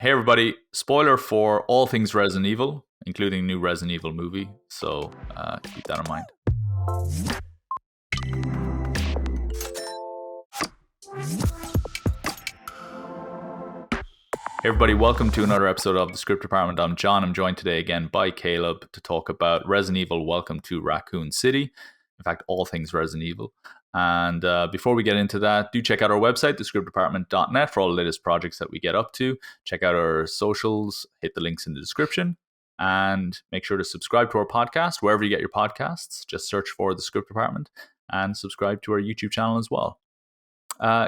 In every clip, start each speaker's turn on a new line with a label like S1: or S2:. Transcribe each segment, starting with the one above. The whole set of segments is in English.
S1: Hey everybody, spoiler for all things Resident Evil, including new Resident Evil movie, so keep that in mind. Hey everybody, welcome to another episode of the Script Department. I'm John. I'm joined today again by Caleb to talk about Resident Evil Welcome to Raccoon City. In fact, all things Resident Evil. And before we get into that, do check out our website, thescriptdepartment.net, for all the latest projects that we get up to. Check out our socials, hit the links in the description, and make sure to subscribe to our podcast wherever you get your podcasts. Just search for the Script Department and subscribe to our YouTube channel as well.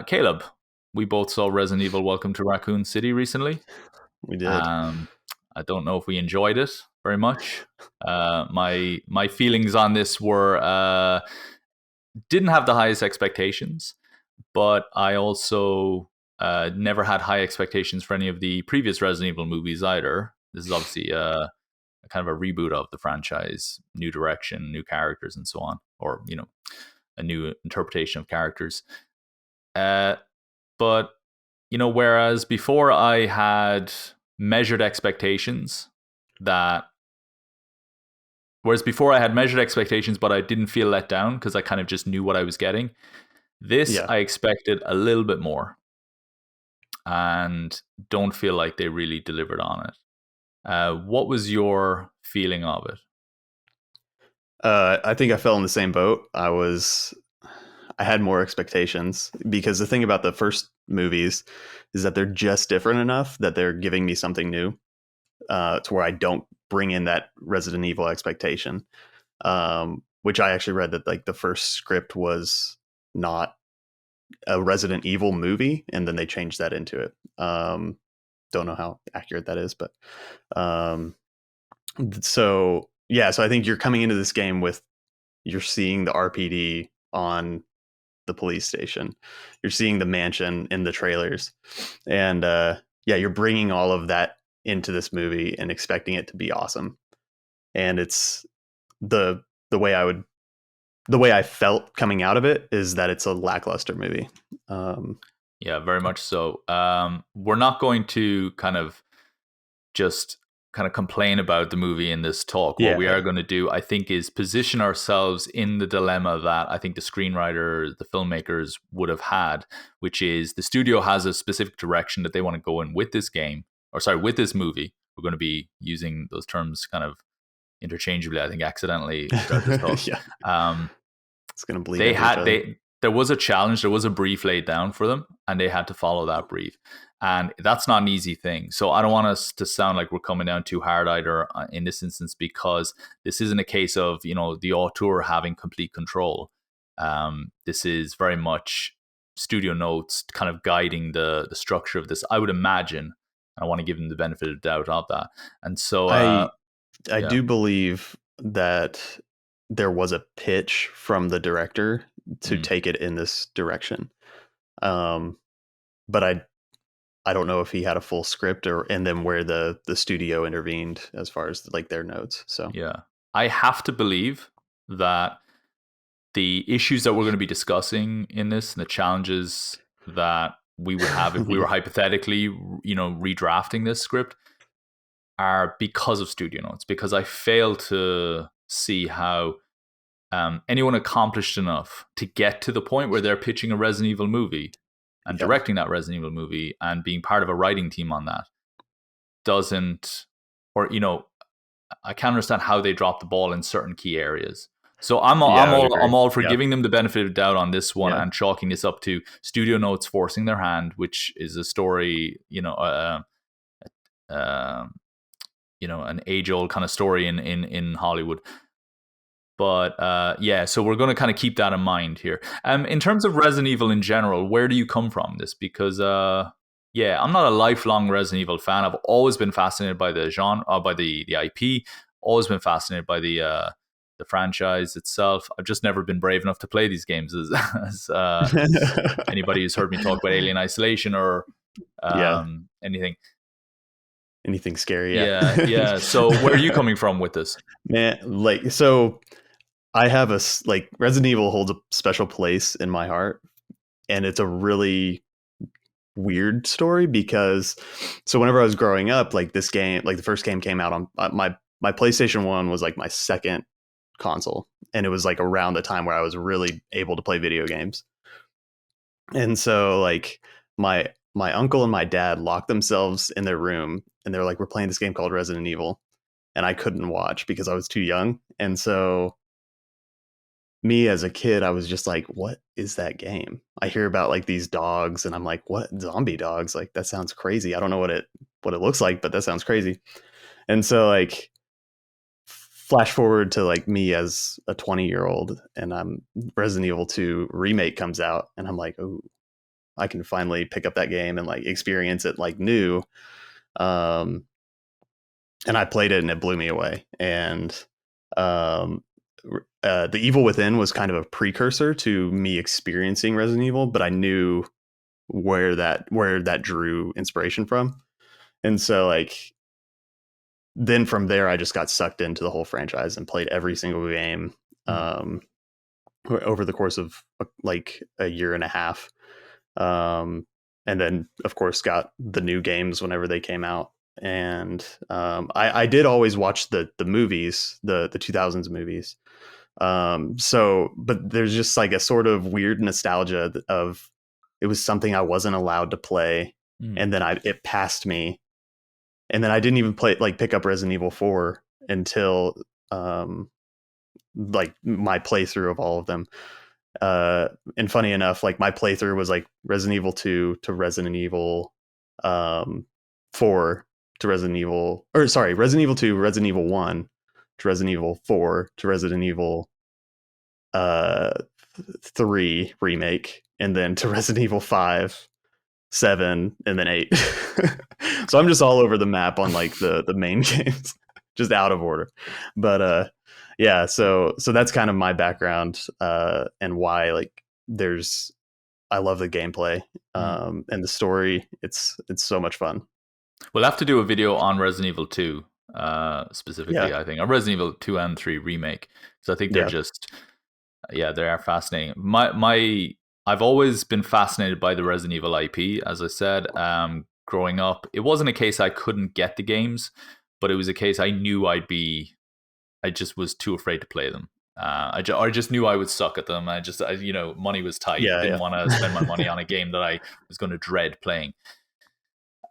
S1: Caleb, we both saw Resident Evil Welcome to Raccoon City recently.
S2: We did.
S1: I don't know if we enjoyed it very much. My feelings on this were didn't have the highest expectations, but I also never had high expectations for any of the previous Resident Evil movies either. This is obviously a kind of a reboot of the franchise, new direction, new characters, and so on, or a new interpretation of characters. But whereas before I had measured expectations but I didn't feel let down because I kind of just knew what I was getting. This, I expected a little bit more and don't feel like they really delivered on it. What was your feeling of it?
S2: I think I fell in the same boat. I had more expectations because the thing about the first movies is that they're just different enough that they're giving me something new to where I don't bring in that Resident Evil expectation, which I actually read that like the first script was not a Resident Evil movie, and then they changed that into it. Don't know how accurate that is, but so I think you're coming into this game with, you're seeing the RPD on the police station, you're seeing the mansion in the trailers, and you're bringing all of that into this movie and expecting it to be awesome. And it's the way I felt coming out of it is that it's a lackluster movie.
S1: Very much so. We're not going to kind of complain about the movie in this talk. What we are going to do, I think, is position ourselves in the dilemma that I think the screenwriter, the filmmakers would have had, which is the studio has a specific direction that they want to go in with this game, with this movie. We're going to be using those terms kind of interchangeably, I think, accidentally throughout this talk.
S2: It's going to bleed.
S1: There was a challenge, there was a brief laid down for them, and they had to follow that brief. And that's not an easy thing. So I don't want us to sound like we're coming down too hard either in this instance, because this isn't a case of, the auteur having complete control. This is very much studio notes kind of guiding the structure of this, I would imagine. I want to give them the benefit of the doubt of that. And so
S2: I do believe that there was a pitch from the director to take it in this direction. But I don't know if he had a full script and then where the studio intervened as far as like their notes. So
S1: I have to believe that the issues that we're going to be discussing in this and the challenges that we would have if we were hypothetically, redrafting this script are because of studio notes, because I fail to see how anyone accomplished enough to get to the point where they're pitching a Resident Evil movie and directing that Resident Evil movie and being part of a writing team on that I can't understand how they drop the ball in certain key areas. So I'm all for giving them the benefit of the doubt on this one and chalking this up to studio notes forcing their hand, which is a story, an age-old kind of story in Hollywood. But so we're going to kind of keep that in mind here. In terms of Resident Evil in general, where do you come from this? Because I'm not a lifelong Resident Evil fan. I've always been fascinated by the genre, by the IP. Always been fascinated by the franchise itself. I've just never been brave enough to play these games, as anybody who's heard me talk about Alien Isolation or
S2: anything scary.
S1: Yeah. So where are you coming from with this?
S2: Man, so I have Resident Evil holds a special place in my heart, and it's a really weird story because so whenever I was growing up, like this game, like the first game came out on my PlayStation 1 was like my second console, and it was like around the time where I was really able to play video games. And so like my uncle and my dad locked themselves in their room and they were like, we're playing this game called Resident Evil, and I couldn't watch because I was too young. And so me as a kid, I was just like, what is that game? I hear about like these dogs and I'm like, what, zombie dogs? Like that sounds crazy. I don't know what it looks like, but that sounds crazy. And so like flash forward to like me as a 20-year-old and I'm Resident Evil 2 remake comes out and I'm like, oh, I can finally pick up that game and like experience it like new. Um and I played it and it blew me away. And um The Evil Within was kind of a precursor to me experiencing Resident Evil, but I knew where that drew inspiration from. And so like then from there I just got sucked into the whole franchise and played every single game
S1: Mm.
S2: um over the course of like a year and a half. Um and then of course got the new games whenever they came out. And I did always watch the movies, the 2000s movies. So but there's just like a sort of weird nostalgia of it was something I wasn't allowed to play,
S1: Mm.
S2: and then it passed me, and then I didn't even pick up Resident Evil 4 until um like my playthrough of all of them. And funny enough, like my playthrough was like Resident Evil 2 to Resident Evil um 4 to Resident Evil, or sorry, Resident Evil 2, Resident Evil 1 to Resident Evil 4 to Resident Evil uh 3 remake, and then to Resident Evil 5, 7, and then 8. So I'm just all over the map on like the main games, just out of order. But yeah, so that's kind of my background, and why like there's I love the gameplay,
S1: Mm.
S2: and the story. It's so much fun.
S1: We'll have to do a video on Resident Evil 2,
S2: Yeah,
S1: specifically, I think, on Resident Evil 2 and 3 remake. So I think they're
S2: yeah.
S1: just, yeah, they are fascinating. I've always been fascinated by the Resident Evil IP. As I said, growing up, it wasn't a case I couldn't get the games, but it was a case I knew I just was too afraid to play them. I just knew I would suck at them. Money was tight.
S2: Yeah,
S1: Didn't
S2: yeah.
S1: want to spend my money on a game that I was going to dread playing.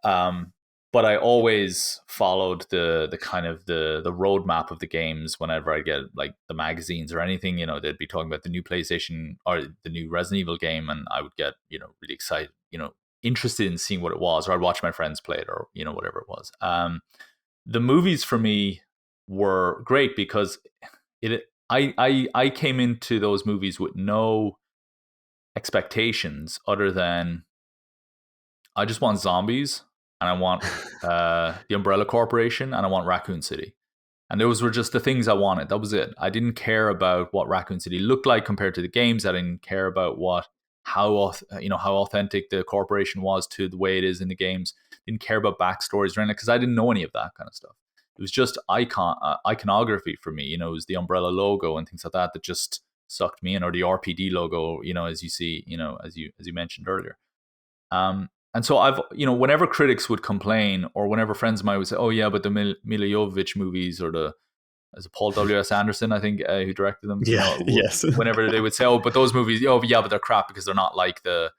S1: Um, but I always followed the kind of the roadmap of the games whenever I get like the magazines or anything. They'd be talking about the new PlayStation or the new Resident Evil game, and I would get really excited, interested in seeing what it was, or I'd watch my friends play it, or whatever it was. The movies for me were great because I came into those movies with no expectations other than I just want zombies, and I want the Umbrella Corporation, and I want Raccoon City. And those were just the things I wanted. That was it. I didn't care about what Raccoon City looked like compared to the games. I didn't care about how authentic the corporation was to the way it is in the games. Didn't care about backstories or anything because I didn't know any of that kind of stuff. It was just iconography for me. It was the Umbrella logo and things like that that just sucked me in, or the RPD logo. As you see, as you mentioned earlier. And so whenever critics would complain, or whenever friends of mine would say, "Oh yeah, but the Mila Jovovich movies, or as Paul W.S. Anderson, I think, who directed them,
S2: Yeah, yes.
S1: whenever they would say, "Oh, but those movies, oh yeah, but they're crap because they're not like the,"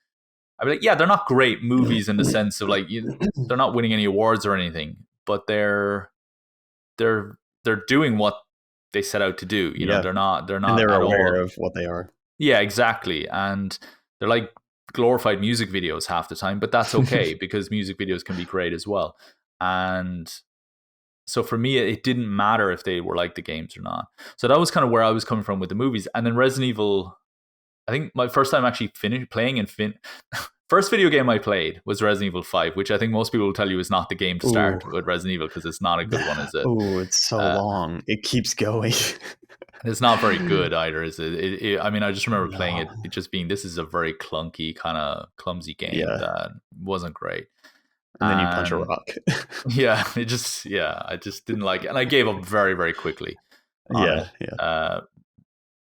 S1: I'd be like, "Yeah, they're not great movies in the sense of like they're not winning any awards or anything, but they're doing what they set out to do.
S2: Yeah,
S1: they're
S2: and
S1: not
S2: they're
S1: at
S2: aware
S1: all."
S2: of what they are.
S1: Yeah, exactly. And they're like glorified music videos half the time, but that's okay because music videos can be great as well. And so for me, it didn't matter if they were like the games or not. So that was kind of where I was coming from with the movies. And then Resident Evil, I think my first time actually finished playing first video game I played was Resident Evil 5, which I think most people will tell you is not the game to
S2: Ooh,
S1: start with Resident Evil because it's not a good one, is it?
S2: oh, it's so
S1: Uh,
S2: long. It keeps going.
S1: It's not very good either, is it? I mean, I just remember playing
S2: No.
S1: it just being, this is a very clunky, kind of clumsy game
S2: Yeah,
S1: that wasn't great.
S2: and then you punch a
S1: And
S2: rock.
S1: yeah, I just didn't like it. And I gave up very, very quickly on
S2: Yeah,
S1: it.
S2: yeah.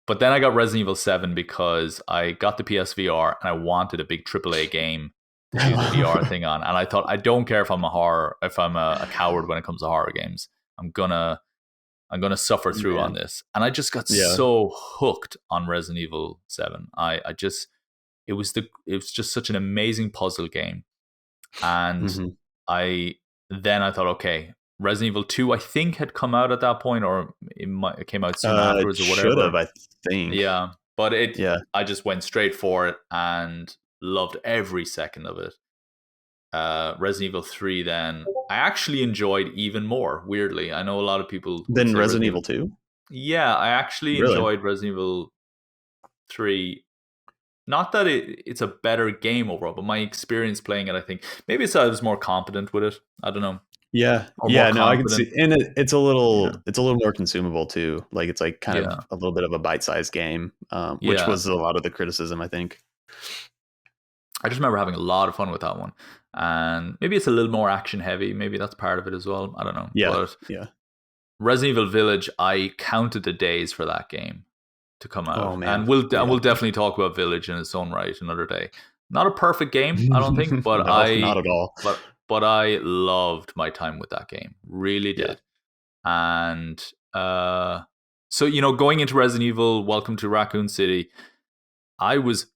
S1: But then I got Resident Evil 7 because I got the PSVR and I wanted a big AAA game to do the VR thing on, and I thought, I don't care if I'm a coward when it comes to horror games. I'm gonna suffer through on
S2: Man.
S1: this, and I just got
S2: Yeah.
S1: so hooked on Resident Evil 7. I just it was just such an amazing puzzle game, and
S2: Hmm.
S1: I I thought, okay, Resident Evil 2 I think had come out at that point, or it came out soon
S2: It
S1: afterwards or
S2: should have,
S1: whatever.
S2: I think.
S1: Yeah, but
S2: Yeah.
S1: I just went straight for it and loved every second of it. Resident Evil 3 then I actually enjoyed even more, weirdly. I know a lot of people would
S2: Then
S1: say
S2: Resident
S1: Resident
S2: Evil
S1: Evil.
S2: 2?
S1: Yeah, I actually
S2: Really?
S1: enjoyed Resident Evil 3. Not that it's a better game overall, but my experience playing it, I think maybe it's I was more competent with it. I don't know,
S2: Yeah.
S1: or more
S2: Yeah, no, I can
S1: confident.
S2: see, and it's
S1: Yeah,
S2: a little more consumable too. Like it's like kind
S1: yeah,
S2: of a little bit of a bite-sized game, which
S1: yeah.
S2: was a lot of the criticism, I think.
S1: I just remember having a lot of fun with that one, and maybe it's a little more action heavy. Maybe that's part of it as well. I don't know,
S2: Yeah.
S1: but
S2: Yeah.
S1: Resident Evil Village, I counted the days for that game to come out,
S2: Oh man.
S1: and
S2: Yeah.
S1: we'll definitely talk about Village in its own right another day. Not a perfect game, I don't think, but
S2: No, not at all.
S1: I loved my time with that game, really
S2: Yeah.
S1: did. And so going into Resident Evil, Welcome to Raccoon City, I was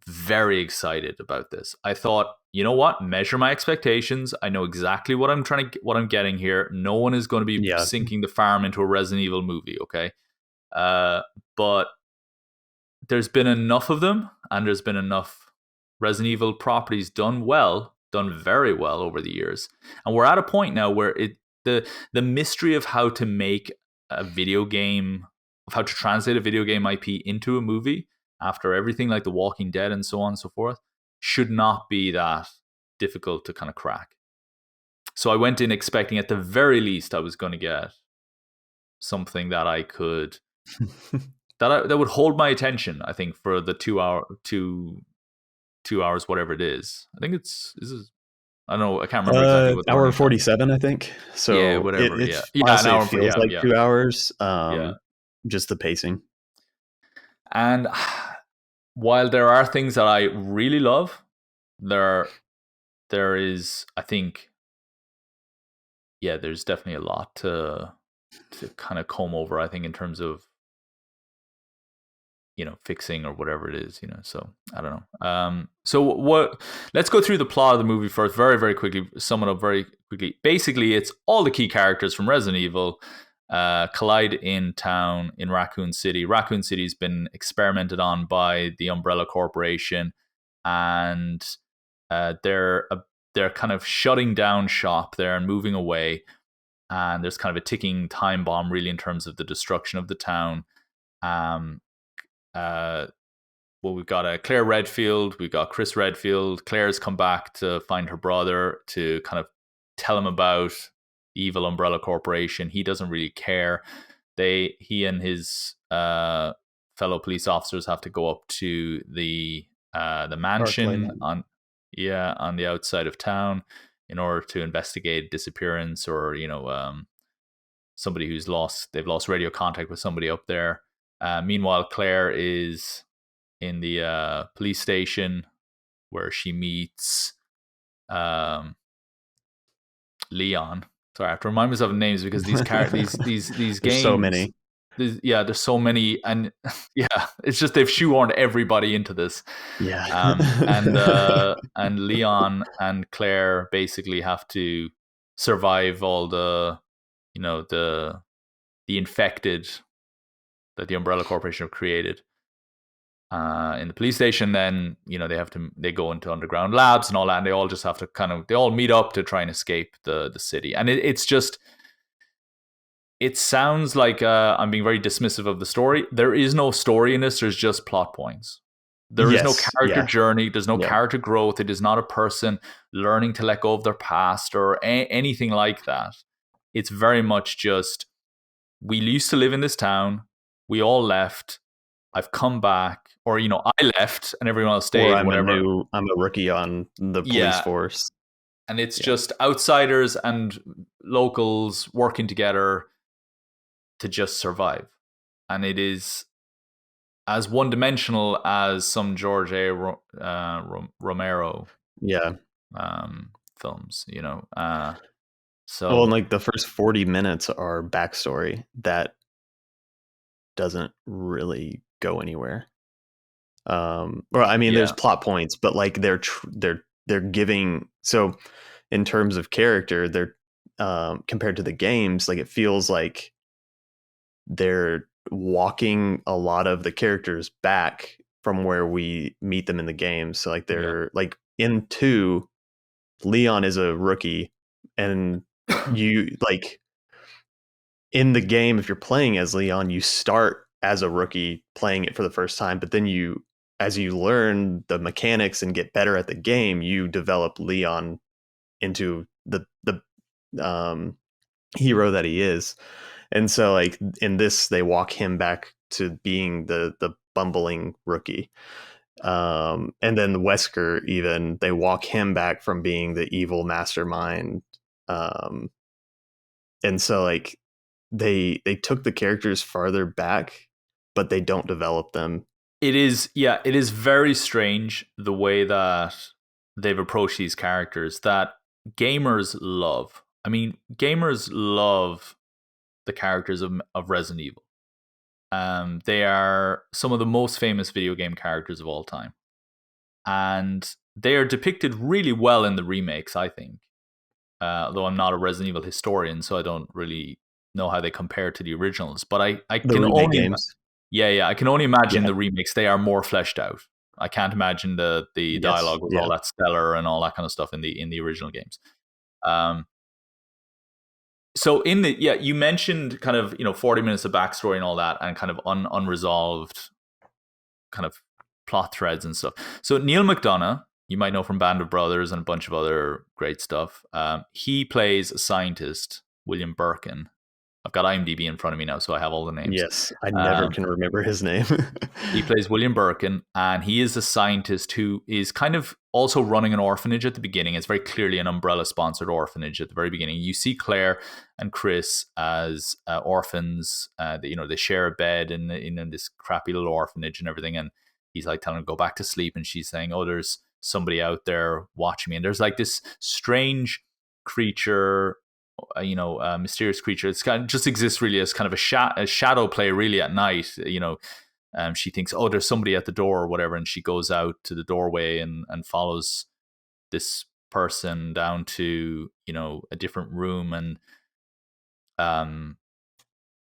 S1: very excited about this. I thought, you know what? Measure my expectations. I know exactly what I'm getting here. No one is going to be
S2: Yeah.
S1: sinking the farm into a Resident Evil movie, okay? Uh, but there's been enough of them, and there's been enough Resident Evil properties done very well over the years, and we're at a point now where the mystery of how to make a video game, of how to translate a video game IP into a movie after everything like The Walking Dead and so on and so forth, should not be that difficult to kind of crack. So I went in expecting at the very least I was going to get something that I could that would hold my attention. I think for the 2 hours, whatever it is. I think I don't know. I can't remember exactly what the
S2: Hour
S1: running time.
S2: 47, I think.
S1: Yeah,
S2: So
S1: whatever.
S2: it
S1: Yeah, yeah, an
S2: honestly, it
S1: hour.
S2: feels
S1: Yeah,
S2: like
S1: yeah,
S2: 2 hours.
S1: yeah.
S2: Just the pacing.
S1: And while there are things that I really love, there there is, I think, yeah, there's definitely a lot to kind of comb over. I think in terms of fixing or whatever it is. So I don't know. So what? Let's go through the plot of the movie first, very very quickly. Sum it up very quickly. Basically, it's all the key characters from Resident Evil collide in town in Raccoon City. Raccoon City's been experimented on by the Umbrella Corporation, and they're kind of shutting down shop there and moving away. And there's kind of a ticking time bomb, really, in terms of the destruction of the town. Um, uh, well, we've got Claire Redfield, we've got Chris Redfield. Claire's come back to find her brother to kind of tell him about the evil Umbrella Corporation. He doesn't really care. He and his fellow police officers have to go up to the
S2: Parkway
S1: mansion
S2: Man.
S1: on the outside of town in order to investigate disappearance, or somebody they've lost radio contact with somebody up there. Meanwhile, Claire is in the police station where she meets Leon. Sorry, I have to remind myself of names because these
S2: There's so
S1: games.
S2: many.
S1: There's so many, and yeah, it's just they've shoehorned everybody into this.
S2: Yeah.
S1: And Leon and Claire basically have to survive all the the infected that the Umbrella Corporation have created in the police station. Then they go into underground labs and all that, and they all just have to they all meet up to try and escape the city. And it's just, it sounds like I'm being very dismissive of the story. There is no story in this. There's just plot points. There is no
S2: Yes.
S1: character
S2: Yeah.
S1: journey. There's no
S2: Yeah.
S1: character growth. It is not a person learning to let go of their past or anything like that. It's very much just, we used to live in this town. We all left. I've come back, or I left and everyone else stayed.
S2: Or I'm
S1: Whatever.
S2: I'm a rookie on the police
S1: Yeah.
S2: force.
S1: And it's
S2: Yeah.
S1: just outsiders and locals working together to just survive. And it is as one-dimensional as some George A. Romero
S2: Yeah.
S1: films.
S2: Well, and
S1: So
S2: like the first 40 minutes are backstory that doesn't really go anywhere. Well, I mean, there's
S1: yeah,
S2: plot points, but like they're giving, so in terms of character, they're compared to the games, like it feels like they're walking a lot of the characters back from where we meet them in the games. So like
S1: yeah,
S2: they're like in two, Leon is a rookie, and you like in the game, if you're playing as Leon, you start as a rookie playing it for the first time, but then as you learn the mechanics and get better at the game, you develop Leon into the um, hero that he is. And so, like in this, they walk him back to being the bumbling rookie. And then Wesker, even they walk him back from being the evil mastermind. Um, and so, like they took the characters farther back, but they don't develop them.
S1: it is. Yeah, it is very strange the way that they've approached these characters that gamers love. I mean, gamers love the characters of Resident Evil. They are some of the most famous video game characters of all time, and they are depicted really well in the remakes, I think. Though I'm not a Resident Evil historian, so I don't really know how they compare to the originals. But I
S2: The
S1: can
S2: remake
S1: only,
S2: games,
S1: yeah, I can only imagine
S2: yeah,
S1: the remakes. They are more fleshed out. I can't imagine the
S2: yes,
S1: dialogue was
S2: yeah,
S1: all that stellar and all that kind of stuff in the original games. Um, so in the yeah, you mentioned kind of 40 minutes of backstory and all that, and kind of unresolved kind of plot threads and stuff. So Neil McDonough, you might know from Band of Brothers and a bunch of other great stuff. He plays a scientist, William Birkin. I've got IMDb in front of me now, so I have all the names.
S2: yes. I never
S1: Um,
S2: can remember his name.
S1: he plays William Birkin, and he is a scientist who is kind of also running an orphanage at the beginning. It's very clearly an umbrella sponsored orphanage at the very beginning. You see Claire and Chris as orphans. They share a bed in this crappy little orphanage and everything. And he's like telling her to go back to sleep, and she's saying, "Oh, there's somebody out there watching me." And there's like this strange creature, mysterious creature. It's kind of just exists really as kind of a shadow play really at night. She thinks, oh, there's somebody at the door or whatever, and she goes out to the doorway and follows this person down to a different room, um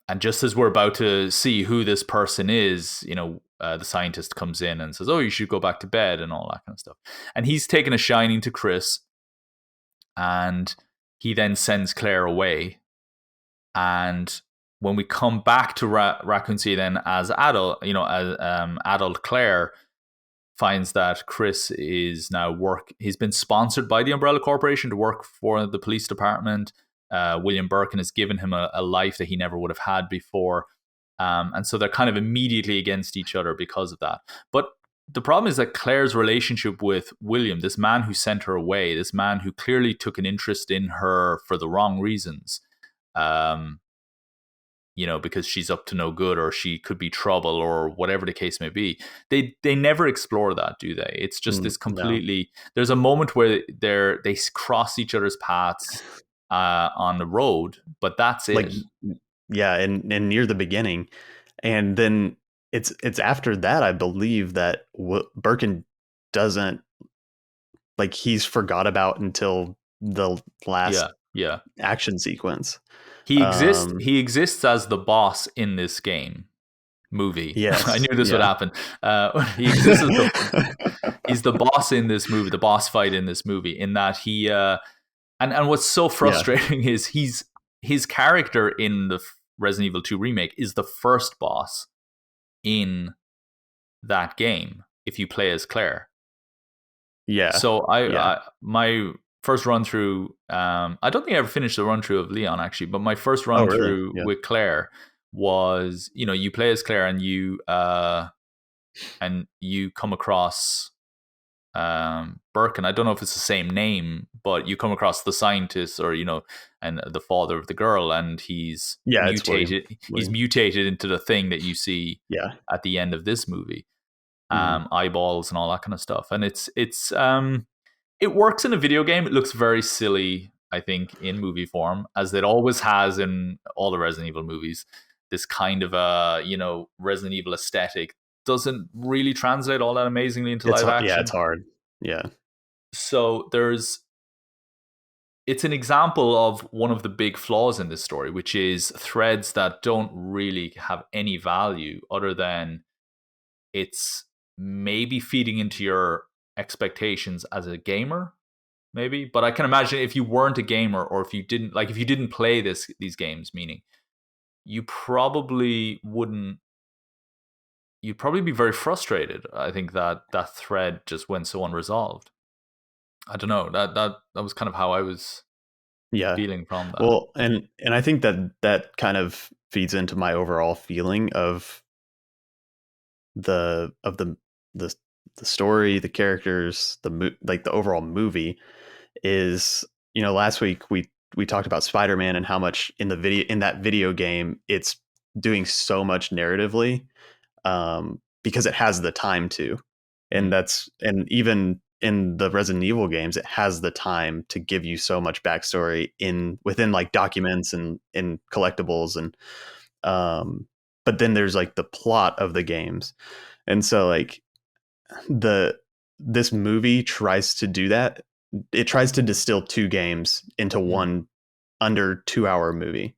S1: and just as we're about to see who this person is, the scientist comes in and says, oh, you should go back to bed and all that kind of stuff. And he's taken a shining to Chris, and he then sends Claire away. And when we come back to Raccoon City, then as adult, as adult Claire finds that Chris is now he's been sponsored by the Umbrella Corporation to work for the police department. William Birkin has given him a life that he never would have had before. And so they're kind of immediately against each other because of that. But the problem is that Claire's relationship with William, this man who sent her away, this man who clearly took an interest in her for the wrong reasons, um, because she's up to no good or she could be trouble or whatever the case may be. They never explore that, do they? It's just this
S2: No,
S1: completely. There's a moment where they cross each other's paths on the road, but that's
S2: like
S1: it.
S2: yeah, and near the beginning, and then it's after that I believe that Birkin doesn't, like, he's forgot about until the
S1: Yeah,
S2: last
S1: yeah.
S2: action sequence.
S1: He exists.
S2: Um,
S1: He exists as the boss in this game movie. I
S2: yes,
S1: knew this would
S2: yeah,
S1: happen. He exists as the. He's the boss in this movie. The boss fight in this movie. In that he. And what's so
S2: yeah,
S1: frustrating is his character in the Resident Evil 2 remake is the first boss in that game if you play as Claire.
S2: yeah,
S1: So
S2: yeah.
S1: my first run through, I don't think I ever finished the run through of Leon actually, but my first
S2: Oh,
S1: run
S2: really?
S1: through
S2: Yeah,
S1: with Claire was, you play as Claire and you come across Birkin. I don't know if it's the same name, but you come across the scientist or and the father of the girl, and he's
S2: yeah. It's William.
S1: mutated. He's
S2: William.
S1: mutated into the thing that you see
S2: Yeah.
S1: at the end of this movie,
S2: Hmm.
S1: eyeballs and all that kind of stuff. And it works in a video game. It looks very silly, I think, in movie form, as it always has in all the Resident Evil movies. This kind of a, Resident Evil aesthetic doesn't really translate all that amazingly into live
S2: Yeah, it's
S1: action.
S2: hard. Yeah.
S1: So it's an example of one of the big flaws in this story, which is threads that don't really have any value other than it's maybe feeding into your expectations as a gamer, maybe. But I can imagine if you weren't a gamer, or if you didn't play these games, meaning you probably wouldn't you'd probably be very frustrated. I think that thread just went so unresolved. I don't know. That was kind of how I was
S2: Yeah.
S1: feeling from that.
S2: Well, and I think that that kind of feeds into my overall feeling of the of the the story, the characters, like the overall movie is, last week we talked about Spider-Man and how much in that video game it's doing so much narratively, because it has the time to.
S1: Mm,
S2: And even in the Resident Evil games, it has the time to give you so much backstory in within like documents and in collectibles, and um but then there's like the plot of the games. And so like the this movie tries to do that. It tries to distill two games into
S1: mm,
S2: one under 2 hour movie.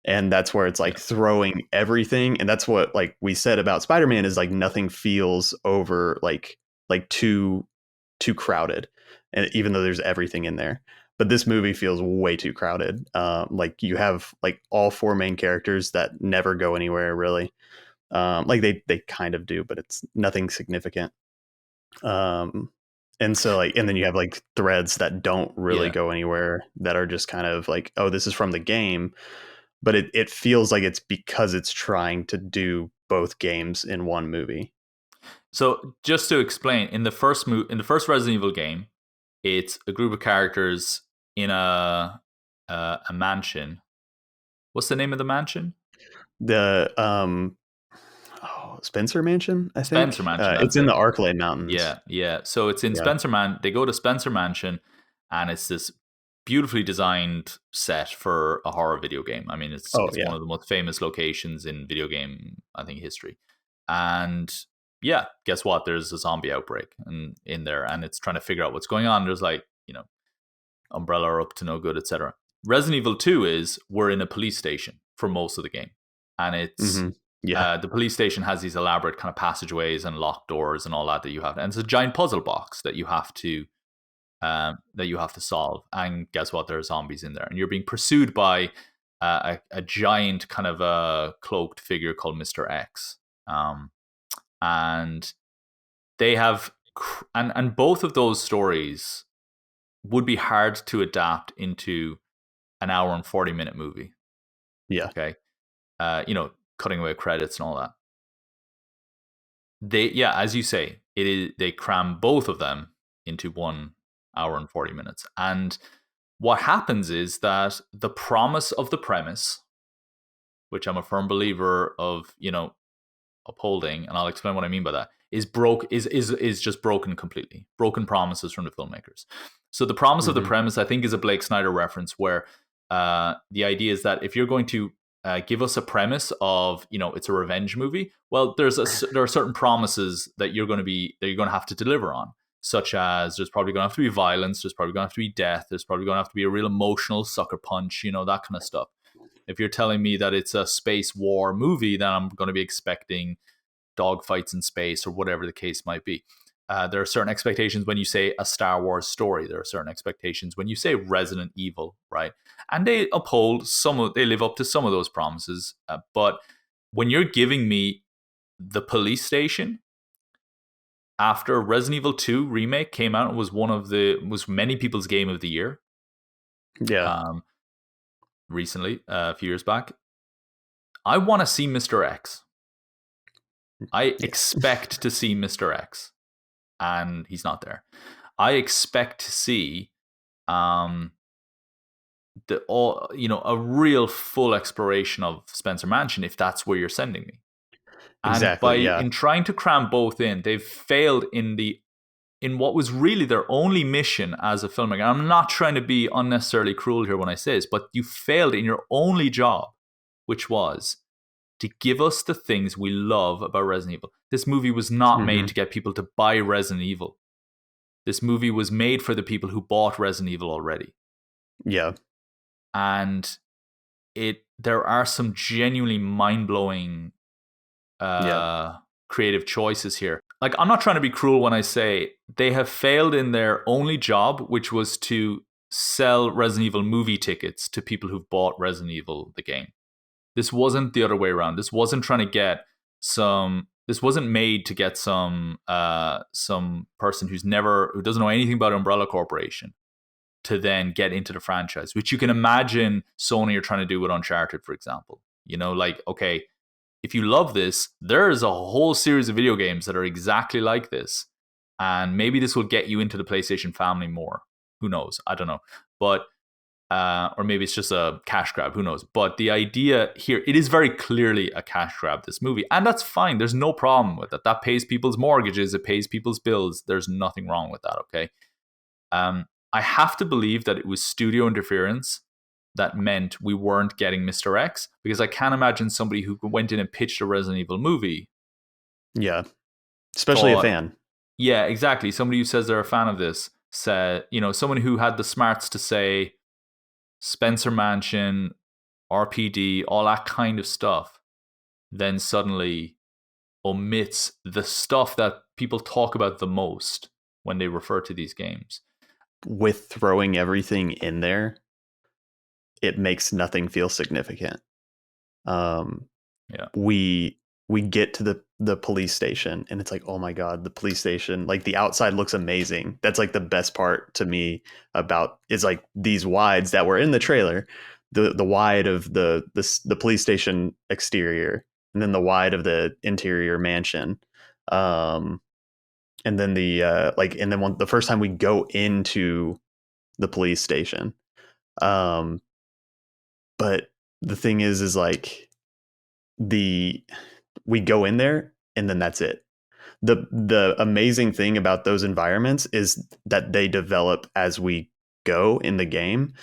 S2: And that's where it's like
S1: yeah,
S2: throwing everything. And that's what like we said about Spider-Man is like nothing feels over like too crowded. And even though there's everything in there. But this movie feels way too crowded. Like you have like all four main characters that never go anywhere really. Like they kind of do, but it's nothing significant. Um, and so like, and then you have like threads that don't really
S1: yeah.
S2: go anywhere, that are just kind of like, oh, this is from the game, but it feels like it's because it's trying to do both games in one movie.
S1: So just to explain, in the first Resident Evil game, it's a group of characters in a mansion. What's the name of the mansion?
S2: The Spencer Mansion, I
S1: Spencer
S2: think.
S1: Mansion.
S2: It's
S1: That's
S2: in
S1: it.
S2: the Arclay Mountains.
S1: Yeah, yeah. So it's in
S2: Yeah.
S1: They go to Spencer Mansion, and it's this beautifully designed set for a horror video game. I mean,
S2: Oh
S1: it's one
S2: yeah.
S1: of the most famous locations in video game, I think, history. And yeah, guess what? There's a zombie outbreak in there, and it's trying to figure out what's going on. There's like, Umbrella are up to no good, etc. Resident Evil 2 is we're in a police station for most of the game. And it's
S2: Hmm. Yeah.
S1: the police station has these elaborate kind of passageways and locked doors and all that you have. And it's a giant puzzle box that you have to solve. And guess what? There are zombies in there, and you're being pursued by a giant kind of a cloaked figure called Mr. X. And they have and both of those stories would be hard to adapt into an hour and 40-minute movie.
S2: Yeah.
S1: Okay. Cutting away credits and all that. Yeah, as you say, they cram both of them into 1 hour and 40 minutes. And what happens is that the promise of the premise, which I'm a firm believer of, upholding, and I'll explain what I mean by that, is just broken completely. Broken promises from the filmmakers. So the promise of the
S2: Hmm.
S1: premise, I think, is a Blake Snyder reference where the idea is that if you're going to give us a premise of, it's a revenge movie, well, there are certain promises that you're going to have to deliver on, such as there's probably going to have to be violence, there's probably going to have to be death, there's probably going to have to be a real emotional sucker punch, that kind of stuff. If you're telling me that it's a space war movie, then I'm going to be expecting dogfights in space or whatever the case might be. There are certain expectations when you say a Star Wars story. There are certain expectations when you say Resident Evil, right? And they they live up to some of those promises. But when you're giving me the police station after Resident Evil 2 remake came out, was many people's game of the year.
S2: Yeah.
S1: Um, recently, a few years back, I want to see Mr. X. I
S2: Yeah.
S1: expect to see Mr. X, and he's not there. I expect to see a real full exploration of Spencer Mansion if that's where you're sending me. And
S2: Exactly. Yeah.
S1: in trying to cram both in, they've failed in the in what was really their only mission as a filmmaker. I'm not trying to be unnecessarily cruel here when I say this, but you failed in your only job, which was to give us the things we love about Resident Evil. This movie was not made
S2: Hmm.
S1: to get people to buy Resident Evil. This movie was made for the people who bought Resident Evil already.
S2: Yeah.
S1: And there are some genuinely mind-blowing
S2: Yeah.
S1: creative choices here. Like, I'm not trying to be cruel when I say they have failed in their only job, which was to sell Resident Evil movie tickets to people who've bought Resident Evil, the game. This wasn't the other way around. This wasn't trying to get some. This wasn't made to get some person who doesn't know anything about Umbrella Corporation to then get into the franchise, which you can imagine Sony are trying to do with Uncharted, for example. You know, like, okay, if you love this, there's a whole series of video games that are exactly like this. And maybe this will get you into the PlayStation family more. Who knows? I don't know. But, or maybe it's just a cash grab. Who knows? But the idea here, it is very clearly a cash grab, this movie. And that's fine. There's no problem with it. That pays people's mortgages. It pays people's bills. There's nothing wrong with that, okay? I have to believe that it was studio interference that meant we weren't getting Mr. X, because I can't imagine somebody who went in and pitched a Resident Evil movie
S2: Yeah. Especially a
S1: thought,
S2: fan.
S1: yeah, exactly. Somebody who says they're a fan of this said, someone who had the smarts to say Spencer Mansion, RPD, all that kind of stuff, then suddenly omits the stuff that people talk about the most when they refer to these games.
S2: With throwing everything in there, it makes nothing feel significant.
S1: Yeah.
S2: We get to the police station and it's like, oh my god, the police station, like the outside looks amazing. That's like the best part to me about is like these wides that were in the trailer, the wide of the police station exterior, and then the wide of the interior mansion, and then the first time we go into the police station. But the thing is like we go in there and then that's it. The amazing thing about those environments is that they develop as we go in the game.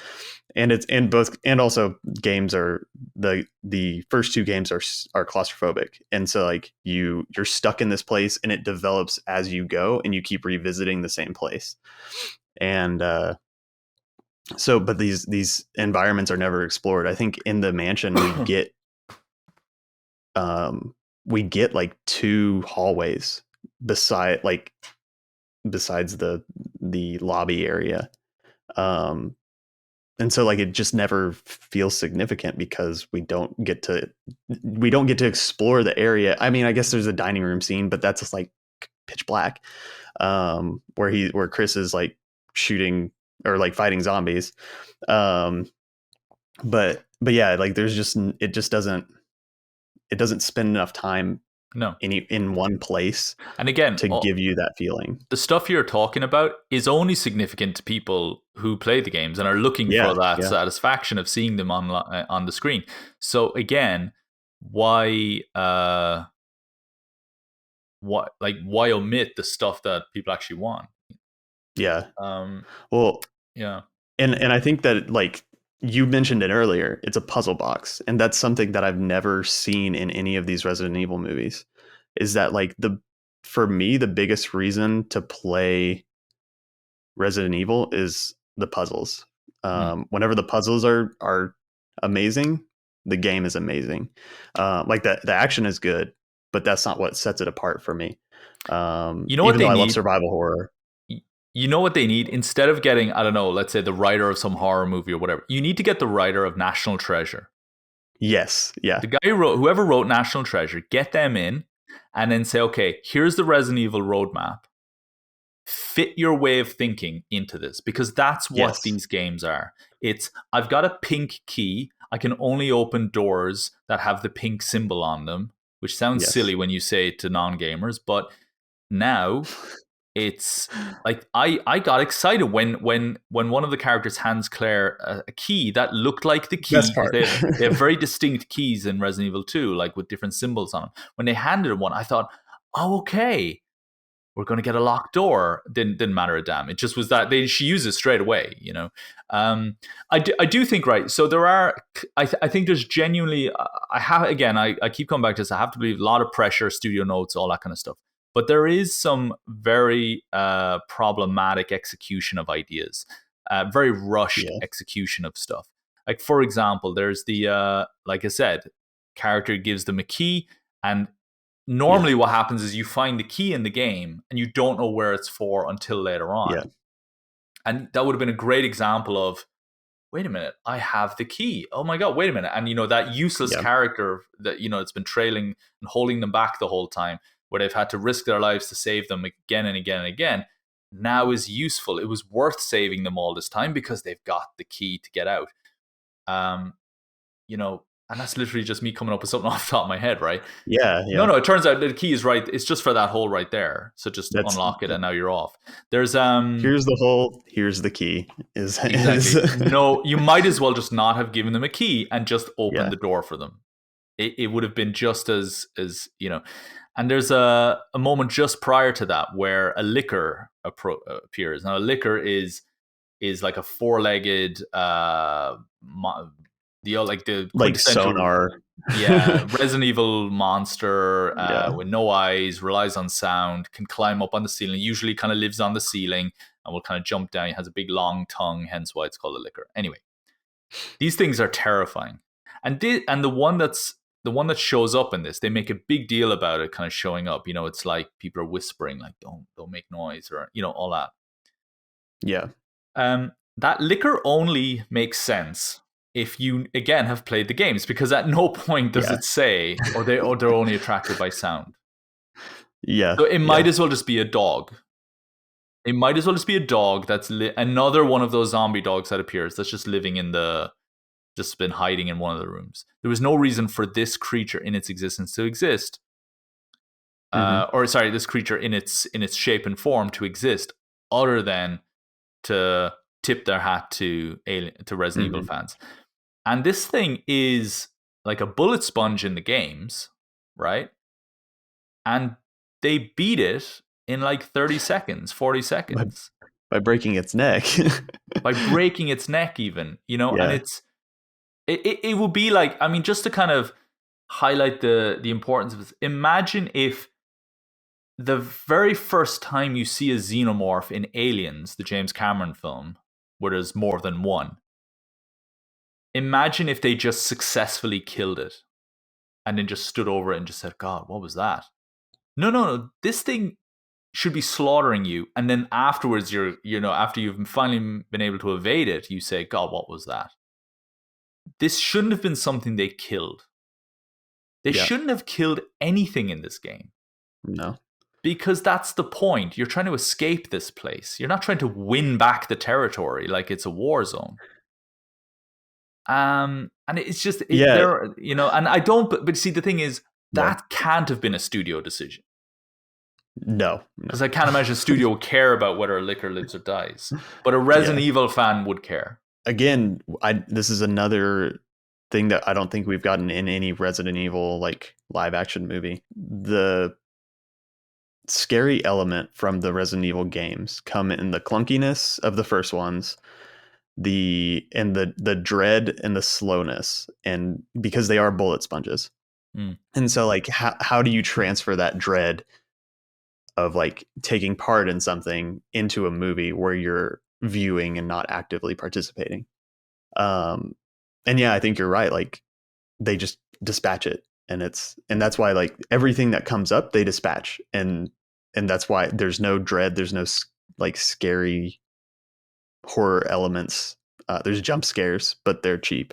S2: And it's in both, and also games are the first two games are claustrophobic, and so like you're stuck in this place and it develops as you go and you keep revisiting the same place. And but these environments are never explored. I think in the mansion we get like two hallways besides the lobby area. And so like it just never feels significant because we don't get to explore the area. I mean, I guess there's a dining room scene, but that's just like pitch black, where Chris is like shooting or like fighting zombies. But yeah, like it doesn't spend enough time
S1: No.
S2: in one place
S1: And again,
S2: to give you that feeling.
S1: the stuff you're talking about is only significant to people who play the games and are looking
S2: Yeah,
S1: for that
S2: yeah.
S1: satisfaction of seeing them on the screen. So again, why why omit the stuff that people actually want?
S2: Yeah.
S1: Um,
S2: Well,
S1: yeah,
S2: and I think that like you mentioned it earlier, it's a puzzle box, and that's something that I've never seen in any of these Resident Evil movies. Is that like for me the biggest reason to play Resident Evil is the puzzles. Whenever the puzzles are amazing, the game is amazing. Like the action is good, but that's not what sets it apart for me.
S1: you know what
S2: Even though
S1: they
S2: I love
S1: need.
S2: survival horror.
S1: You know what they need, instead of getting, I don't know, let's say the writer of some horror movie or whatever. You need to get the writer of National Treasure.
S2: Yes, yeah,
S1: The guy whoever wrote National Treasure, get them in, and then say, okay, here's the Resident Evil roadmap. Fit your way of thinking into this, because that's what
S2: yes,
S1: these games are. It's, I've got a pink key. I can only open doors that have the pink symbol on them, which sounds
S2: yes.
S1: silly when you say it to non-gamers, but now it's like I got excited when one of the characters hands Claire a key that looked like the
S2: Best
S1: key, because
S2: part.
S1: they have very distinct keys in Resident Evil 2, like with different symbols on them. When they handed her one, I thought, oh, okay, we're going to get a locked door. Didn't matter a damn. It just was that she used it straight away. You know, I do think, right. So there are. I think there's genuinely. I have again. I keep coming back to this. I have to believe a lot of pressure, studio notes, all that kind of stuff. But there is some very problematic execution of ideas, very rushed
S2: Yeah.
S1: execution of stuff. Like for example, there's the like I said, character gives them a key, and
S2: Yeah.
S1: normally what happens is you find the key in the game and you don't know where it's for until later on.
S2: Yeah.
S1: And that would have been a great example of, wait a minute, I have the key. Oh my God, wait a minute. And, that useless
S2: Yeah.
S1: character that, it's been trailing and holding them back the whole time, where they've had to risk their lives to save them again and again and again, now is useful. It was worth saving them all this time because they've got the key to get out. And that's literally just me coming up with something off the top of my head, right?
S2: Yeah.
S1: No,
S2: Yeah.
S1: no, it turns out the key is right. It's just for that hole right there. So just
S2: That's
S1: unlock it and now you're off. There's
S2: here's the hole. Here's the key.
S1: exactly. No, you might as well just not have given them a key and just opened
S2: Yeah.
S1: the door for them. It would have been just as and there's a moment just prior to that where a licker appears. Now a licker is like a four-legged the
S2: Like
S1: quintessential
S2: sonar.
S1: Resident Evil monster
S2: Yeah.
S1: with no eyes, relies on sound, can climb up on the ceiling, usually kind of lives on the ceiling and will kind of jump down. He has a big long tongue, hence why it's called a licker. Anyway, these things are terrifying. And the one that shows up in this, they make a big deal about it kind of showing up. It's like people are whispering, like, don't make noise, or all that.
S2: Yeah.
S1: That licker only makes sense if you again have played the games, because at no point does it say they're only attracted by sound.
S2: Yeah.
S1: So it might as well just be a dog. It might as well just be a dog that's another one of those zombie dogs that appears that's just living just been hiding in one of the rooms. There was no reason for this creature in its existence to exist. This creature in its shape and form to exist, other than to tip their hat to Resident Evil fans. And this thing is like a bullet sponge in the games, right? And they beat it in like 30 seconds, 40 seconds.
S2: By breaking its neck.
S1: By breaking its neck even,
S2: Yeah.
S1: and it would be like, I mean, just to kind of highlight the importance of this, imagine if the very first time you see a xenomorph in Aliens, the James Cameron film, where there's more than one, imagine if they just successfully killed it and then just stood over it and just said, God, what was that? No. This thing should be slaughtering you. And then afterwards, after you've finally been able to evade it, you say, God, what was that? This shouldn't have been something they killed. They shouldn't have killed anything in this game.
S2: No.
S1: Because that's the point. You're trying to escape this place. You're not trying to win back the territory like it's a war zone. And it's just, and I don't, but see, the thing is, that can't have been a studio decision.
S2: No.
S1: Because I can't imagine a studio would care about whether a licker lives or dies. But a Resident Evil fan would care.
S2: Again, this is another thing that I don't think we've gotten in any Resident Evil like live action movie. The scary element from the Resident Evil games come in the clunkiness of the first ones, the dread and the slowness, and because they are bullet sponges. And so like how do you transfer that dread of like taking part in something into a movie where you're viewing and not actively participating? And I think you're right. Like they just dispatch it, and that's why like everything that comes up they dispatch, and that's why there's no dread, there's no like scary horror elements. There's jump scares, but they're cheap.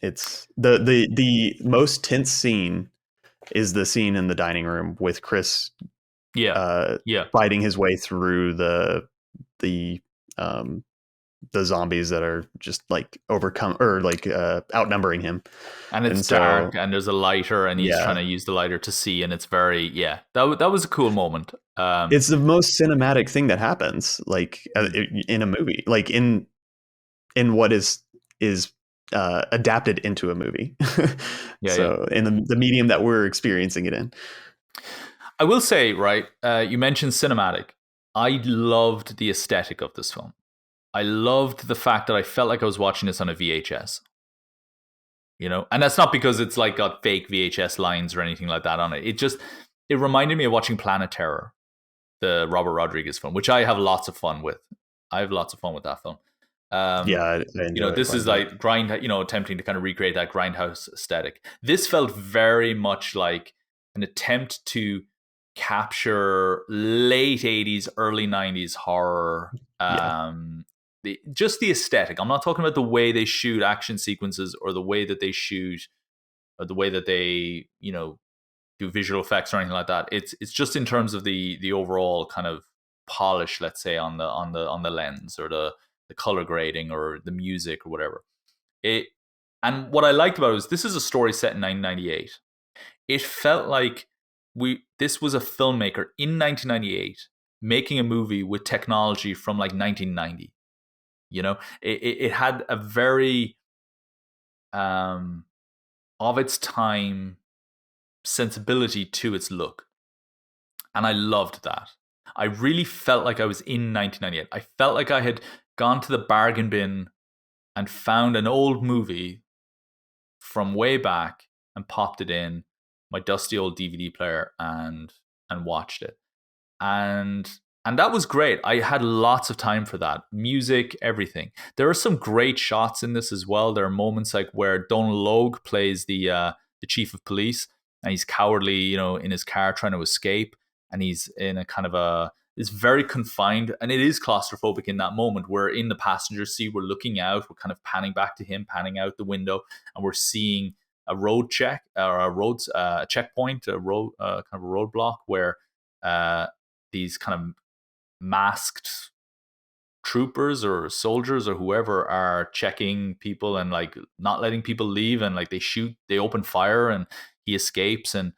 S2: It's the most tense scene is the scene in the dining room with Chris fighting his way through the zombies that are just like overcome or like outnumbering him,
S1: and it's dark and there's a lighter and he's trying to use the lighter to see, and it's very that was a cool moment.
S2: It's the most cinematic thing that happens like in a movie, like in what is adapted into a movie.
S1: Yeah, yeah.
S2: So in the medium that we're experiencing it in.
S1: I will say, right, you mentioned cinematic. I loved the aesthetic of this film. I loved the fact that I felt like I was watching this on a VHS, and that's not because it's like got fake VHS lines or anything like that on it. It reminded me of watching Planet Terror, the Robert Rodriguez film, which I have lots of fun with. I have lots of fun with that film.
S2: Yeah,
S1: Um,
S2: I enjoy it
S1: this
S2: quite a
S1: is
S2: bit.
S1: like attempting to kind of recreate that grindhouse aesthetic. This felt very much like an attempt to capture late 80s, early 90s horror.
S2: Yeah,
S1: Just the aesthetic. I'm not talking about the way they shoot action sequences or the way that they shoot or the way that they, do visual effects or anything like that. It's just in terms of the overall kind of polish, let's say, on the lens or the color grading or the music or whatever. It and what I liked about it was this is a story set in 1998. It felt like this was a filmmaker in 1998 making a movie with technology from like 1990. It had a very of its time sensibility to its look. And I loved that. I really felt like I was in 1998. I felt like I had gone to the bargain bin and found an old movie from way back and popped it in my dusty old DVD player and watched it. And that was great. I had lots of time for that. Music, everything. There are some great shots in this as well. There are moments like where Donald Logue plays the chief of police, and he's cowardly, in his car trying to escape, and he's in a kind of it's very confined, and it is claustrophobic in that moment. We're in the passenger seat, we're looking out, we're kind of panning back to him, panning out the window, and we're seeing a road check or a road checkpoint, a road kind of a roadblock where these kind of masked troopers or soldiers or whoever are checking people and like not letting people leave, and like they open fire and he escapes, and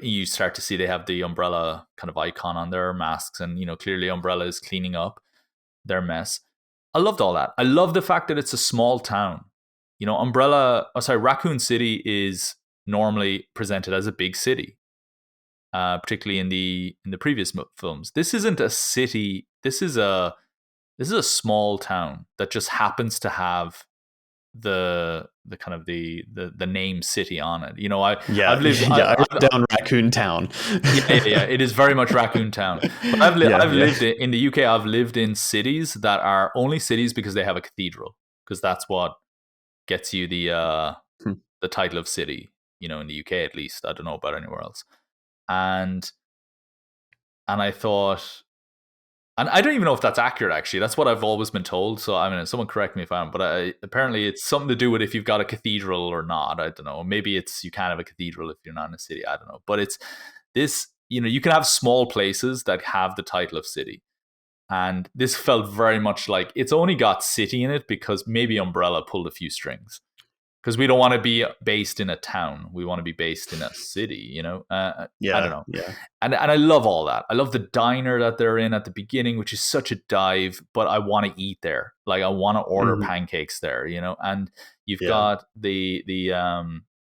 S1: you start to see they have the umbrella kind of icon on their masks, and clearly Umbrella is cleaning up their mess. I loved all that. I love the fact that it's a small town. Raccoon City is normally presented as a big city, particularly in the previous films. This isn't a city. This is a small town that just happens to have the kind of the name city on it.
S2: yeah,
S1: I've lived.
S2: yeah. I wrote down Raccoon Town.
S1: Yeah, yeah, yeah. It is very much Raccoon Town. But
S2: Yeah,
S1: I've
S2: yeah.
S1: lived in the UK. I've lived in cities that are only cities because they have a cathedral, because that's what gets you
S2: Hmm.
S1: the title of city. In the UK at least. I don't know about anywhere else. And I thought, and I don't even know if that's accurate. Actually, that's what I've always been told. So I mean, someone correct me if I'm. But apparently, it's something to do with if you've got a cathedral or not. I don't know. Maybe it's you can't have a cathedral if you're not in a city. I don't know. But it's this. You can have small places that have the title of city, and this felt very much like it's only got city in it because maybe Umbrella pulled a few strings. Because we don't want to be based in a town, we want to be based in a city. I don't
S2: Yeah,
S1: know.
S2: yeah.
S1: And I love all that. I love the diner that they're in at the beginning, which is such a dive, but I want to eat there. Like I want to order
S2: Mhm.
S1: pancakes there, and you've
S2: Yeah.
S1: got the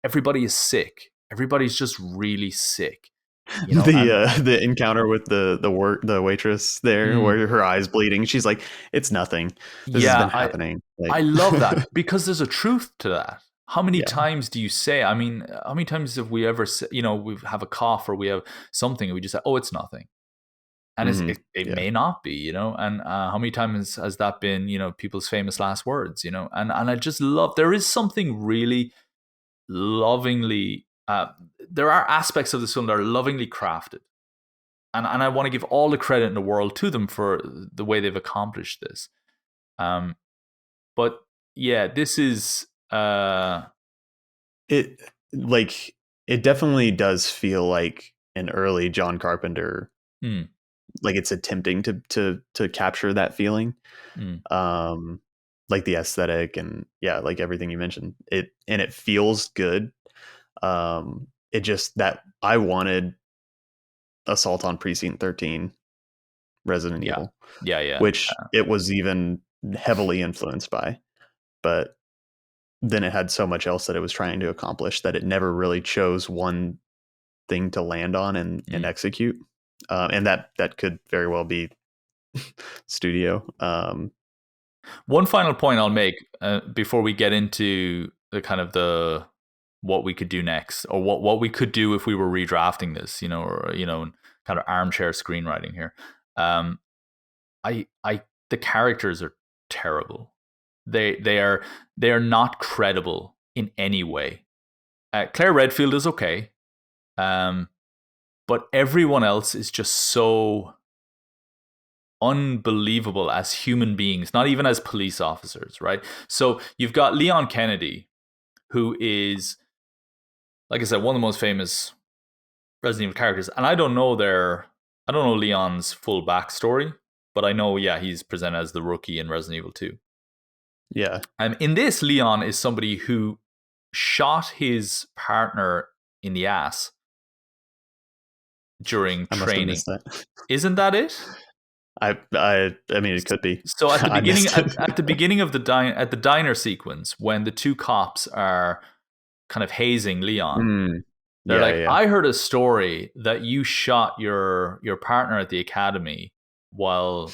S1: everybody is sick. Everybody's just really sick, and
S2: The encounter with the waitress there,
S1: mm,
S2: where her eyes bleeding. She's like, "It's nothing. This has
S1: yeah,
S2: been happening." Like,
S1: I love that because there's a truth to that. How many
S2: yeah.
S1: times do you say? I mean, how many times have we ever, we have a cough or we have something and we just say, "Oh, it's nothing," and
S2: Hmm.
S1: it
S2: Yeah.
S1: may not be, and how many times has that been, people's famous last words, and I just love, there is something really lovingly, there are aspects of this film that are lovingly crafted, and I want to give all the credit in the world to them for the way they've accomplished this. Um, but yeah, this is,
S2: It like it definitely does feel like an early John Carpenter.
S1: mm,
S2: Like it's attempting to capture that feeling.
S1: mm,
S2: Um, like the aesthetic and yeah, like everything you mentioned. It feels good. It just that I wanted Assault on Precinct 13, Resident
S1: yeah,
S2: Evil,
S1: yeah, yeah.
S2: which it was even heavily influenced by. But then it had so much else that it was trying to accomplish that it never really chose one thing to land on and execute. And that could very well be studio.
S1: One final point I'll make before we get into the kind of the what we could do next, or what we could do if we were redrafting this, or kind of armchair screenwriting here. I the characters are terrible. They are not credible in any way. Claire Redfield is okay, but everyone else is just so unbelievable as human beings, not even as police officers, right? So you've got Leon Kennedy, who is, like I said, one of the most famous Resident Evil characters, and I don't know Leon's full backstory, but I know, he's presented as the rookie in Resident Evil 2.
S2: Yeah.
S1: In this, Leon is somebody who shot his partner in the ass during training. Isn't that it?
S2: I mean, it could be.
S1: So at the beginning of the diner sequence, when the two cops are kind of hazing Leon, they're I heard a story that you shot your partner at the academy while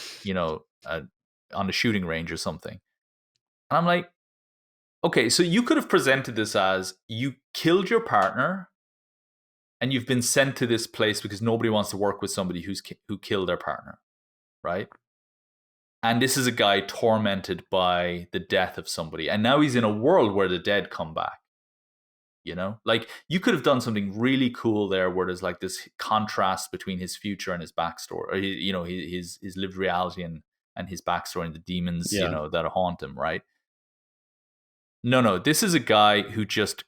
S1: on the shooting range or something. And I'm like, okay, so you could have presented this as you killed your partner and you've been sent to this place because nobody wants to work with somebody who killed their partner, right? And this is a guy tormented by the death of somebody, and now he's in a world where the dead come back. Like, you could have done something really cool there, where there's like this contrast between his future and his backstory, or his lived reality and his backstory and the demons that haunt him, right? No, this is a guy who just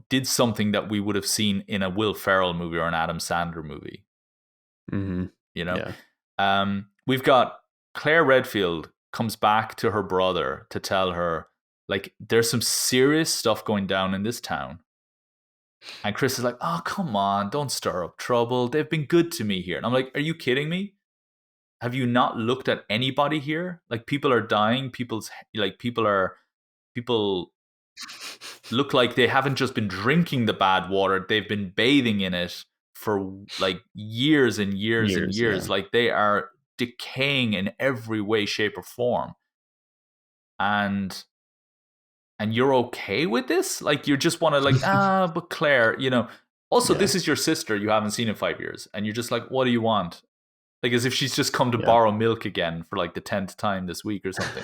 S1: did something that we would have seen in a Will Ferrell movie or an Adam Sandler movie. We've got Claire Redfield comes back to her brother to tell her, like, there's some serious stuff going down in this town. And Chris is like, oh, come on, don't stir up trouble. They've been good to me here. And I'm like, are you kidding me? Have you not looked at anybody here? Like, people are dying. People look like they haven't just been drinking the bad water. They've been bathing in it for like years and years and years. Yeah. Like, they are decaying in every way, shape, or form. And you're okay with this? Like, you just want to like, but Claire, also, this is your sister you haven't seen in 5 years. And you're just like, what do you want? Like, as if she's just come to borrow milk again for like the 10th time this week or something.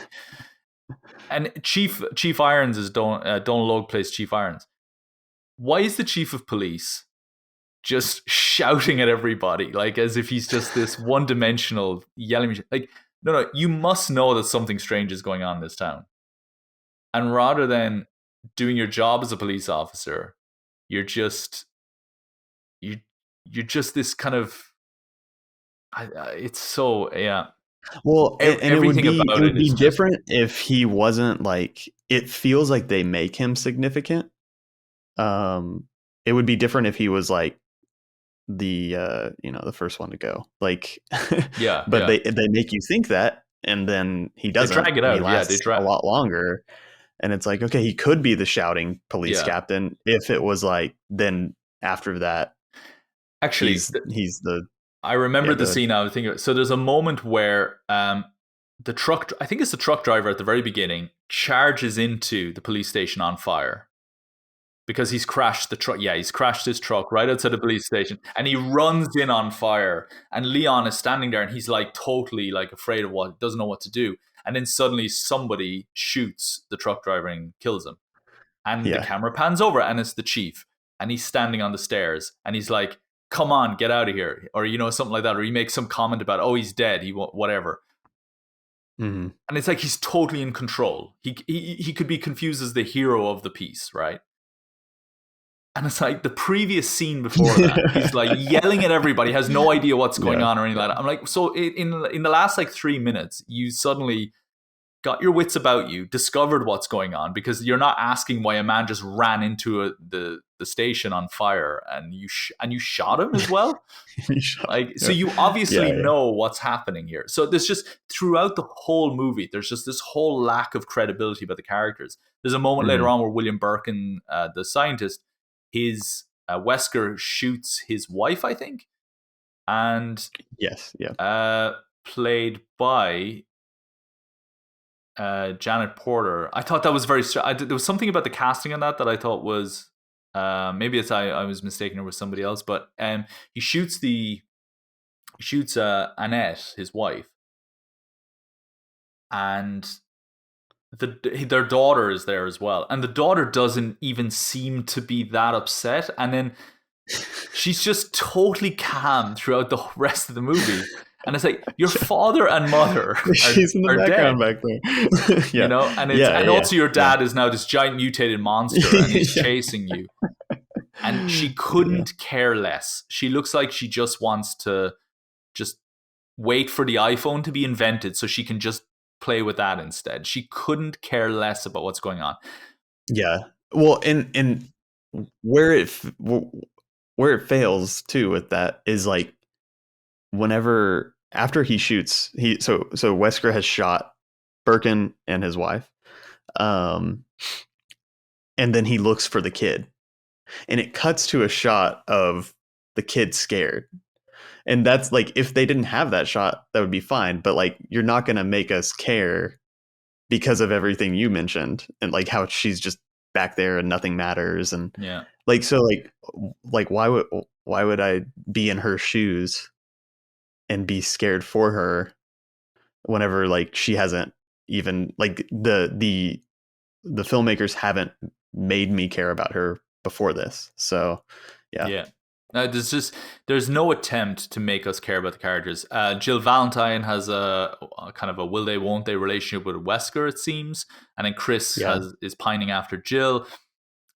S1: And Chief Irons is Donald Logue plays Chief Irons. Why is the chief of police just shouting at everybody, like, as if he's just this one-dimensional yelling machine? Like, no, you must know that something strange is going on in this town. And rather than doing your job as a police officer, you're just this kind of. It's so
S2: Well, and it would be different if he wasn't like. It feels like they make him significant. It would be different if he was like the the first one to go. Like, but they make you think that, and then he doesn't.
S1: They drag it out.
S2: He lasts a lot longer. And it's like, okay, he could be the shouting police captain if it was like, then after that,
S1: actually,
S2: he's the.
S1: I remember the scene I was thinking of. So there's a moment where the truck, I think it's the truck driver at the very beginning, charges into the police station on fire because he's crashed the truck. Yeah, he's crashed his truck right outside the police station, and he runs in on fire. And Leon is standing there, and he's like totally like afraid of doesn't know what to do. And then suddenly somebody shoots the truck driver and kills him. And the camera pans over, and it's the chief. And he's standing on the stairs, and he's like, come on, get out of here. Or, something like that. Or he makes some comment about, oh, he's dead. Whatever.
S2: Mm-hmm.
S1: And it's like he's totally in control. He could be confused as the hero of the piece, right? And it's like the previous scene before that, he's like yelling at everybody, has no idea what's going on or anything like that. I'm like, so in the last like 3 minutes, you suddenly got your wits about you, discovered what's going on, because you're not asking why a man just ran into the station on fire and you shot him as well. Like, so you
S2: Yeah,
S1: obviously
S2: yeah.
S1: know what's happening here. So there's just throughout the whole movie, there's just this whole lack of credibility about the characters. There's a moment later
S2: Mhm.
S1: on where William Birkin, the scientist, his Wesker shoots his wife, I think, and
S2: Yes, yeah.
S1: played by Janet Porter. I thought that was very. There was something about the casting on that I thought was. Maybe it's I was mistaken her with somebody else, but he shoots Annette, his wife, and their daughter is there as well, and the daughter doesn't even seem to be that upset, and then she's just totally calm throughout the rest of the movie, and it's like your father and mother
S2: She's in the
S1: are
S2: background
S1: dead,
S2: back there.
S1: you
S2: Yeah.
S1: know, and it's
S2: Yeah,
S1: and
S2: yeah,
S1: also your
S2: yeah.
S1: dad is now this giant mutated monster, and he's
S2: Yeah.
S1: chasing you, and she
S2: Yeah.
S1: couldn't care less. She looks like she just wants to just wait for the iPhone to be invented so she can just play with that instead. She couldn't care less about what's going on.
S2: Yeah. Well, and where where it fails too with that is like whenever after he shoots so Wesker has shot Birkin and his wife, um, and then he looks for the kid, and it cuts to a shot of the kid scared, and that's like if they didn't have that shot, that would be fine, but like you're not gonna make us care because of everything you mentioned and like how she's just back there and nothing matters and
S1: Yeah.
S2: like so like why would I be in her shoes and be scared for her whenever like she hasn't even like the filmmakers haven't made me care about her before this. So yeah.
S1: Yeah. There's no attempt to make us care about the characters. Jill Valentine has a kind of a will they won't they relationship with Wesker, it seems, and then Chris
S2: Yeah.
S1: is pining after Jill,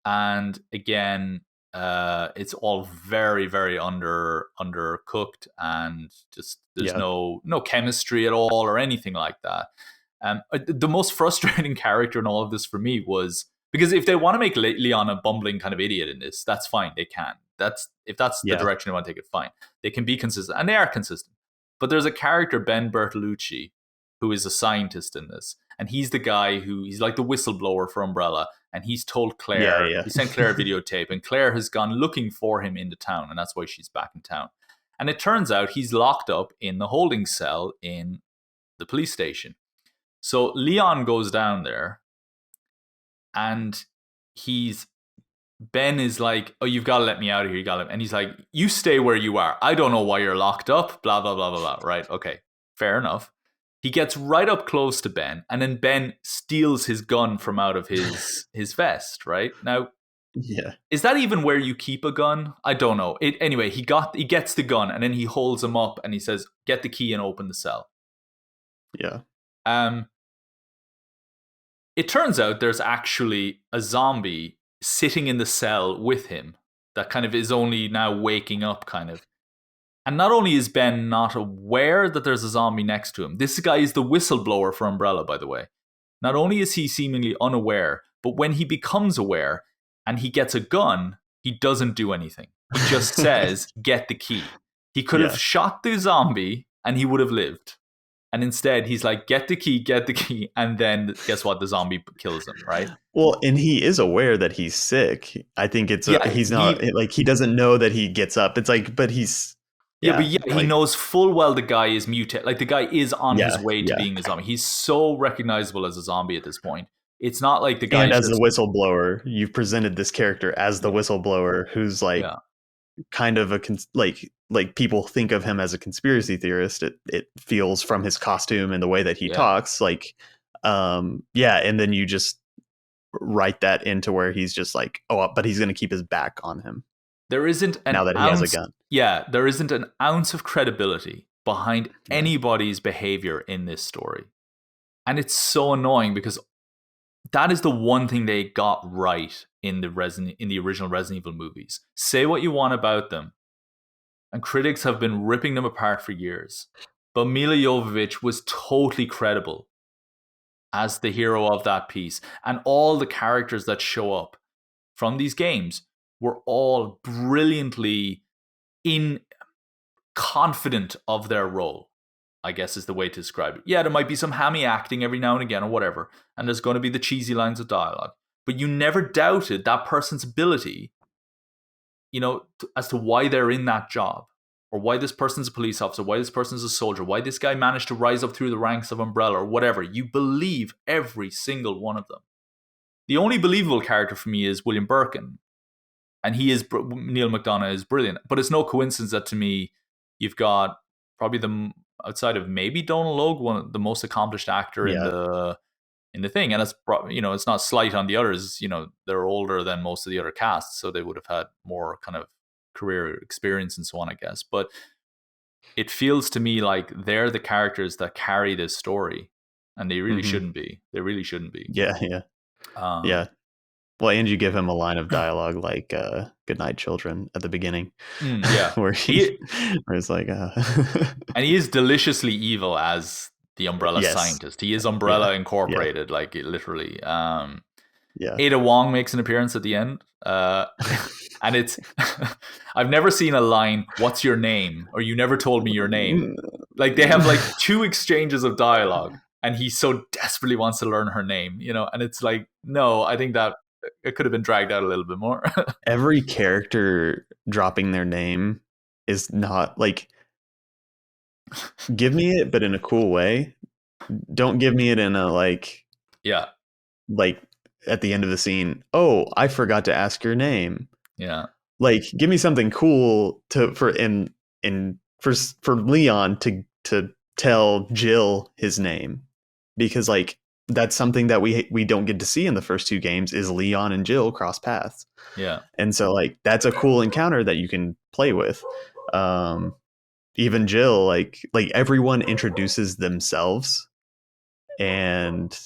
S1: and again, it's all very undercooked, and just there's
S2: Yeah.
S1: no chemistry at all or anything like that. The most frustrating character in all of this for me was because if they want to make Leon a bumbling kind of idiot in this, that's fine. They can. That's if that's the
S2: Yeah.
S1: direction they want to take it, fine. They can be consistent, and they are consistent. But there's a character, Ben Bertolucci, who is a scientist in this, and he's the guy he's like the whistleblower for Umbrella, and he's told
S2: Yeah.
S1: Claire,
S2: Yeah.
S1: he sent Claire a videotape, and Claire has gone looking for him into town, and that's why she's back in town. And it turns out he's locked up in the holding cell in the police station. So Leon goes down there, and he's Ben is like, "Oh, you've got to let me out of here. You got to," and he's like, "You stay where you are. I don't know why you're locked up." Blah blah blah blah blah. Right? Okay, fair enough. He gets right up close to Ben, and then Ben steals his gun from out of his vest. Right now,
S2: Yeah.
S1: is that even where you keep a gun? I don't know. Anyway. He gets the gun, and then he holds him up, and he says, "Get the key and open the cell."
S2: Yeah.
S1: Um, it turns out there's actually a zombie sitting in the cell with him that kind of is only now waking up, kind of. And not only is Ben not aware that there's a zombie next to him, this guy is the whistleblower for Umbrella, by the way. Not only is he seemingly unaware, but when he becomes aware and he gets a gun, he doesn't do anything. He just says, "Get the key." He could have
S2: Yeah.
S1: shot the zombie and he would have lived. And instead, he's like, get the key. And then guess what? The zombie kills him, right?
S2: Well, and he is aware that he's sick. I think
S1: Yeah,
S2: he's not like he doesn't know that he gets up. It's like, but he's
S1: but
S2: yeah,
S1: yeah, he
S2: like
S1: knows full well the guy is mutated. Like the guy is on his
S2: yeah,
S1: way to
S2: yeah.
S1: being a zombie. He's so recognizable as a zombie at this point. It's not like the
S2: And
S1: guy's
S2: as the
S1: just
S2: whistleblower, you've presented this character as the
S1: yeah,
S2: whistleblower who's like
S1: yeah,
S2: kind of like people think of him as a conspiracy theorist. It feels from his costume and the way that he
S1: yeah.
S2: talks like yeah, and then you just write that into where he's just like, oh, but he's going to keep his back on him
S1: There isn't
S2: now
S1: an
S2: that he has a
S1: ounce.
S2: gun.
S1: Yeah, there isn't an ounce of credibility behind
S2: Yeah.
S1: anybody's behavior in this story, and it's so annoying because that is the one thing they got right in the original Resident Evil movies. Say what you want about them, and critics have been ripping them apart for years. But Mila Jovovich was totally credible as the hero of that piece. And all the characters that show up from these games were all brilliantly in confident of their role, I guess is the way to describe it. Yeah, there might be some hammy acting every now and again or whatever, and there's going to be the cheesy lines of dialogue, but you never doubted that person's ability, as to why they're in that job, or why this person's a police officer, why this person's a soldier, why this guy managed to rise up through the ranks of Umbrella or whatever. You believe every single one of them. The only believable character for me is William Birkin, and Neil McDonough is brilliant. But it's no coincidence that, to me, you've got probably outside of maybe Donald Logue, one of the most accomplished actor in the thing. And it's not slight on the others. They're older than most of the other casts, so they would have had more kind of career experience and so on, I guess. But it feels to me like they're the characters that carry this story, and they really shouldn't be. They really shouldn't be.
S2: Yeah. Yeah. Well, and you give him a line of dialogue like "Good night, children" at the beginning.
S1: Yeah,
S2: where it's like,
S1: and he is deliciously evil as the Umbrella scientist. He is Umbrella Incorporated, like literally. Ada Wong makes an appearance at the end, and it's I've never seen a line, "What's your name?" or "You never told me your name." Like, they have like 2 exchanges of dialogue, and he so desperately wants to learn her name, and it's like, no, I think that it could have been dragged out a little bit more.
S2: Every character dropping their name is not like, give me it, but in a cool way. Don't give me it in a like at the end of the scene, "Oh, I forgot to ask your name."
S1: Yeah.
S2: Like, give me something cool for Leon to tell Jill his name, because like that's something that we don't get to see in the first 2 games, is Leon and Jill cross paths.
S1: Yeah.
S2: And so like that's a cool encounter that you can play with. Even Jill, like everyone introduces themselves, and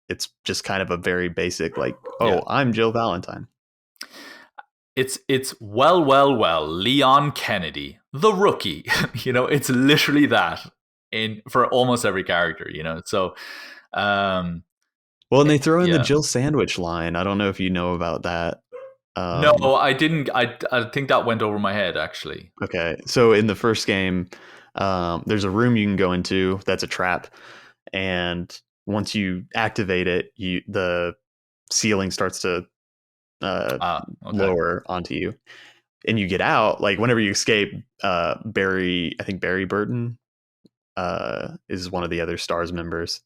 S2: it's just kind of a very basic like, I'm Jill Valentine.
S1: It's well, Leon Kennedy, the rookie. It's literally that for almost every character. So,
S2: and they throw in the Jill sandwich line. I don't know if you know about that.
S1: No, I didn't. I think that went over my head, actually.
S2: Okay, so in the first game, there's a room you can go into that's a trap, and once you activate it, the ceiling starts to lower onto you, and you get out. Like, whenever you escape, Barry Burton is one of the other STARS members.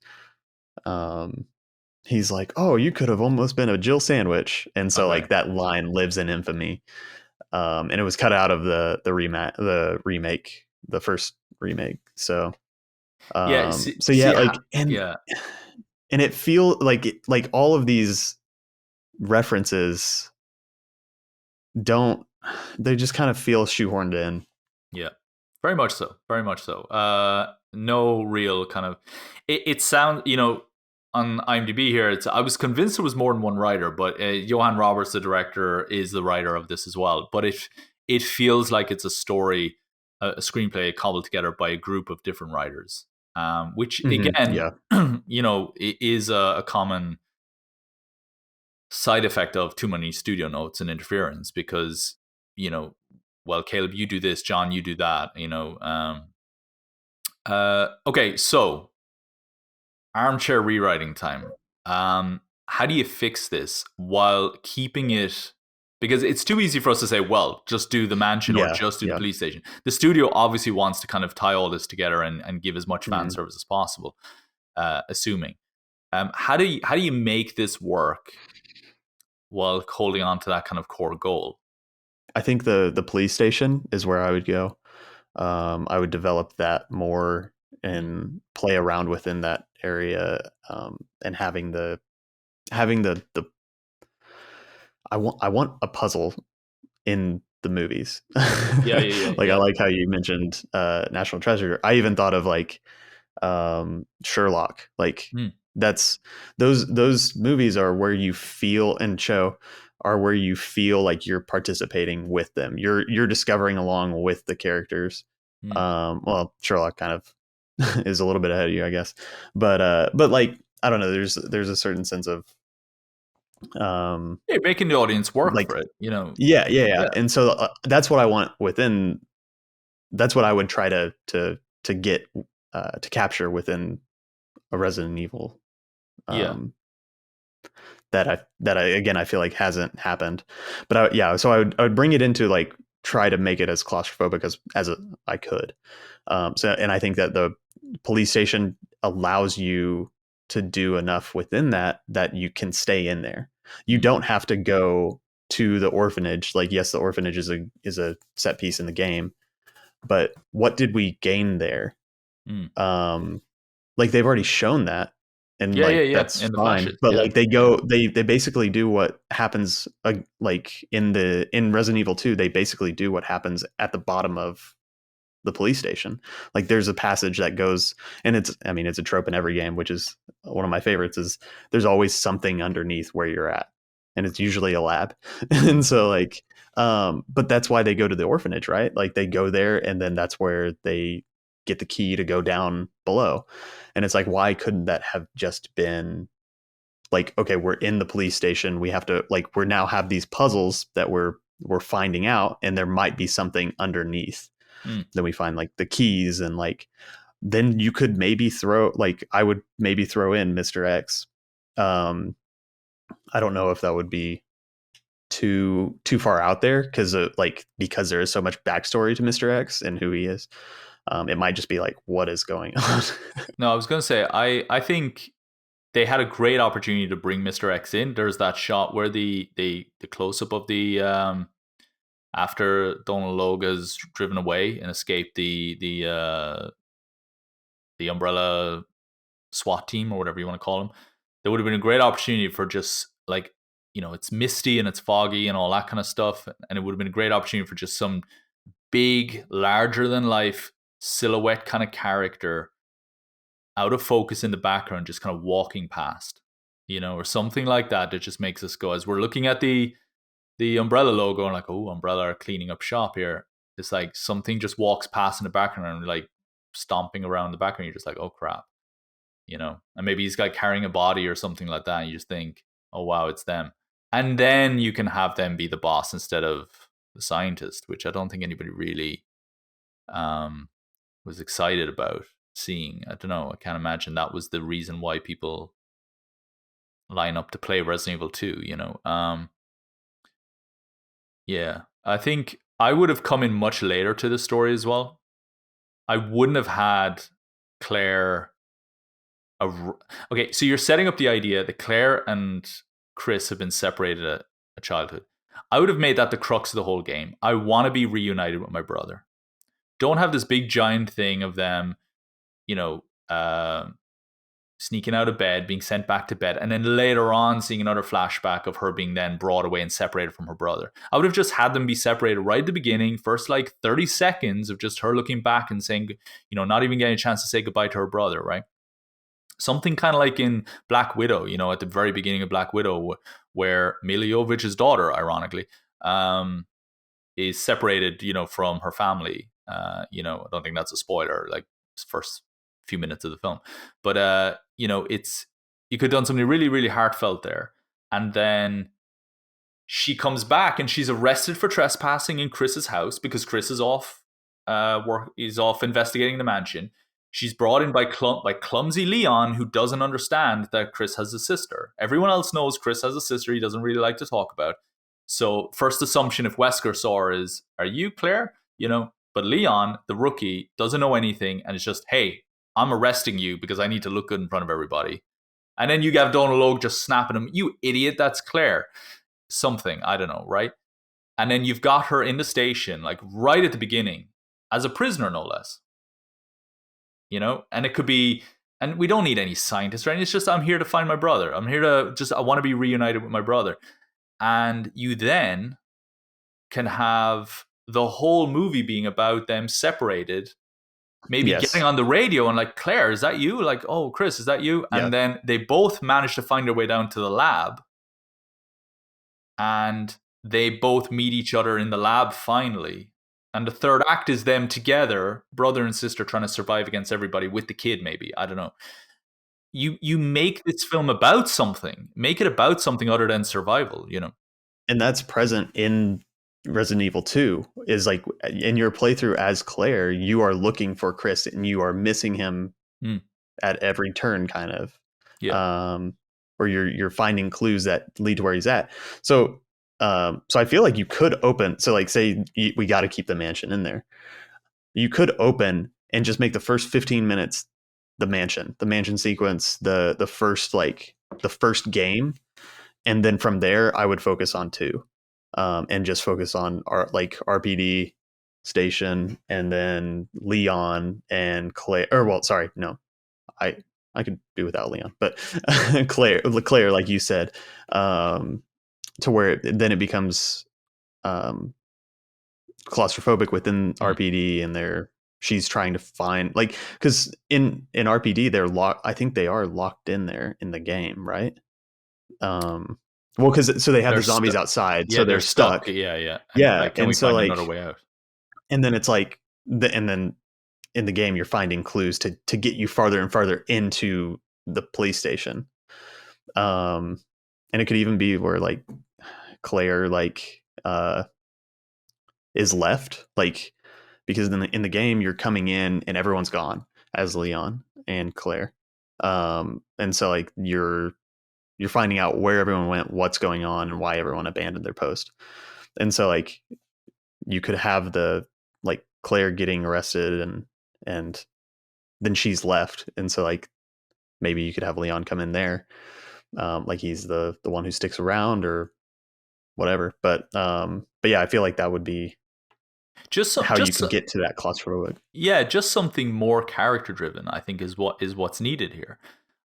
S2: He's like, "Oh, you could have almost been a Jill sandwich," and so like that line lives in infamy. And it was cut out of the remake, the first remake. So and it feel like all of these references they just kind of feel shoehorned in.
S1: Yeah, very much so. No real kind of it sounds, on IMDb here, I was convinced it was more than one writer, but Johan Roberts, the director, is the writer of this as well. But it feels like it's a story, a screenplay cobbled together by a group of different writers, which again, is a common side effect of too many studio notes and interference, because, well, Caleb, you do this, John, you do that, okay, so armchair rewriting time. How do you fix this while keeping it? Because it's too easy for us to say, well, just do the mansion or just do the police station. The studio obviously wants to kind of tie all this together and give as much fan service as possible, assuming. How do you make this work while holding on to that kind of core goal?
S2: I think the police station is where I would go. I would develop that more and play around within that area, and having the I want a puzzle in the movies.
S1: Yeah.
S2: I like how you mentioned National Treasure. I even thought of like Sherlock. Like that's those movies are where you feel, and show are where you feel like you're participating with them. You're discovering along with the characters. Well, Sherlock kind of is a little bit ahead of you, I guess. But like I don't know. There's a certain sense of um
S1: Yeah, making the audience work
S2: like
S1: for it,
S2: yeah,
S1: Yeah.
S2: and so that's what I want within. That's what I would try to get to capture within a Resident Evil.
S1: Yeah.
S2: Um, that I again I feel like hasn't happened, but yeah. So I would bring it into like try to make it as claustrophobic as I could. So and I think that the police station allows you to do enough within that you can stay in there. You
S1: Mm,
S2: don't have to go to the orphanage. Like yes, the orphanage is a set piece in the game, but what did we gain there?
S1: mm.
S2: Um, like they've already shown that, and
S1: Yeah, yeah,
S2: like
S1: yeah.
S2: that's
S1: In the
S2: fine.
S1: flashes.
S2: But
S1: Yeah.
S2: like they basically do what happens like in Resident Evil 2. They basically do what happens at the bottom of the police station. Like there's a passage that goes, and it's I mean it's a trope in every game, which is one of my favorites. Is there's always something underneath where you're at, and it's usually a lab.
S1: Mm,
S2: And so like, but that's why they go to the orphanage, right? Like they go there, and then that's where they get the key to go down below. And it's like, why couldn't that have just been like, okay, we're in the police station, we have to like we're now have these puzzles that we're finding out, and there might be something underneath.
S1: mm.
S2: Then we find like the keys, and like then you could maybe throw like I would maybe throw in Mr. X. um I don't know if that would be too far out there because like because there is so much backstory to Mr. X and who he is. It might just be like what is going on.
S1: No, I was gonna say I think they had a great opportunity to bring Mr. X in. There's that shot where the close up of the after Donald Loga's driven away and escaped the Umbrella SWAT team or whatever you want to call them. There would have been a great opportunity for just like it's misty and it's foggy and all that kind of stuff, and it would have been a great opportunity for just some big, larger than life silhouette kind of character out of focus in the background, just kind of walking past, or something like that. That just makes us go as we're looking at the Umbrella logo and like, oh, Umbrella are cleaning up shop here. It's like something just walks past in the background and like stomping around the background. You're just like, oh crap, and maybe he's like carrying a body or something like that. And you just think, oh wow, it's them. And then you can have them be the boss instead of the scientist, which I don't think anybody really um, was excited about seeing. I don't know. I can't imagine that was the reason why people line up to play Resident Evil 2, Yeah. I think I would have come in much later to the story as well. I wouldn't have had Claire. Okay, so you're setting up the idea that Claire and Chris have been separated at a childhood. I would have made that the crux of the whole game. I want to be reunited with my brother. Don't have this big giant thing of them, you know, uh, sneaking out of bed, being sent back to bed, and then later on seeing another flashback of her being then brought away and separated from her brother. I would have just had them be separated right at the beginning, first like 30 seconds of just her looking back and saying, not even getting a chance to say goodbye to her brother, right? Something kind of like in Black Widow, at the very beginning of Black Widow, where Mila Jovovich's daughter, ironically, is separated, from her family. I don't think that's a spoiler, like first few minutes of the film. But it's you could have done something really, really heartfelt there. And then she comes back and she's arrested for trespassing in Chris's house because Chris is off is off investigating the mansion. She's brought in by clumsy Leon, who doesn't understand that Chris has a sister. Everyone else knows Chris has a sister he doesn't really like to talk about. So first assumption if Wesker saw her is, are you Claire? But Leon, the rookie, doesn't know anything and it's just, hey, I'm arresting you because I need to look good in front of everybody. And then you have Donald Logue just snapping him, you idiot, that's Claire. Something, I don't know, right? And then you've got her in the station, like right at the beginning, as a prisoner, no less. And it could be, and we don't need any scientists, right? It's just, I'm here to find my brother. I want to be reunited with my brother. And you then can have the whole movie being about them separated, maybe getting
S2: Yes.
S1: on the radio and like, Claire, is that you? Like, oh, Chris, is that you?
S2: Yeah.
S1: And then they both manage to find their way down to the lab. And they both meet each other in the lab finally. And the third act is them together, brother and sister, trying to survive against everybody with the kid, maybe. I don't know. you make this film about something. Make it about something other than survival, you know.
S2: And that's present in Resident Evil 2 is like in your playthrough as Claire, you are looking for Chris and you are missing him
S1: Mm,
S2: at every turn kind of.
S1: yeah.
S2: Um or you're finding clues that lead to where he's at. So I feel like you could open so like say we got to keep the mansion in there. You could open and just make the first 15 minutes the mansion sequence, the first game, and then from there I would focus on two, and just focus on RPD station, and then Leon and Claire. Or well, sorry, no, I I could do without Leon, but Claire, like you said, to where then it becomes um, claustrophobic within
S1: Mm.
S2: RPD, and she's trying to find like because in RPD they're locked. I think they are locked in there in the game, right? Well, because so they have
S1: They're
S2: the zombies
S1: stuck.
S2: outside,
S1: Yeah,
S2: so
S1: they're
S2: they're
S1: stuck.
S2: stuck.
S1: Yeah, yeah. And it's
S2: Yeah,
S1: like, can we
S2: and so
S1: find another
S2: like,
S1: way out?
S2: and then it's like, and then in the game you're finding clues to get you farther and farther into the police station. Um, and it could even be where like Claire is left, like because in the game you're coming in and everyone's gone as Leon and Claire. And so like you're finding out where everyone went, what's going on, and why everyone abandoned their post. And so like you could have the like Claire getting arrested and then she's left, and so like maybe you could have Leon come in there, like he's the one who sticks around or whatever. But yeah, I feel like that would be
S1: Just so,
S2: how you
S1: just
S2: could
S1: so-
S2: get to that claustrophobic.
S1: yeah, just something more character driven, I think, is what's needed here.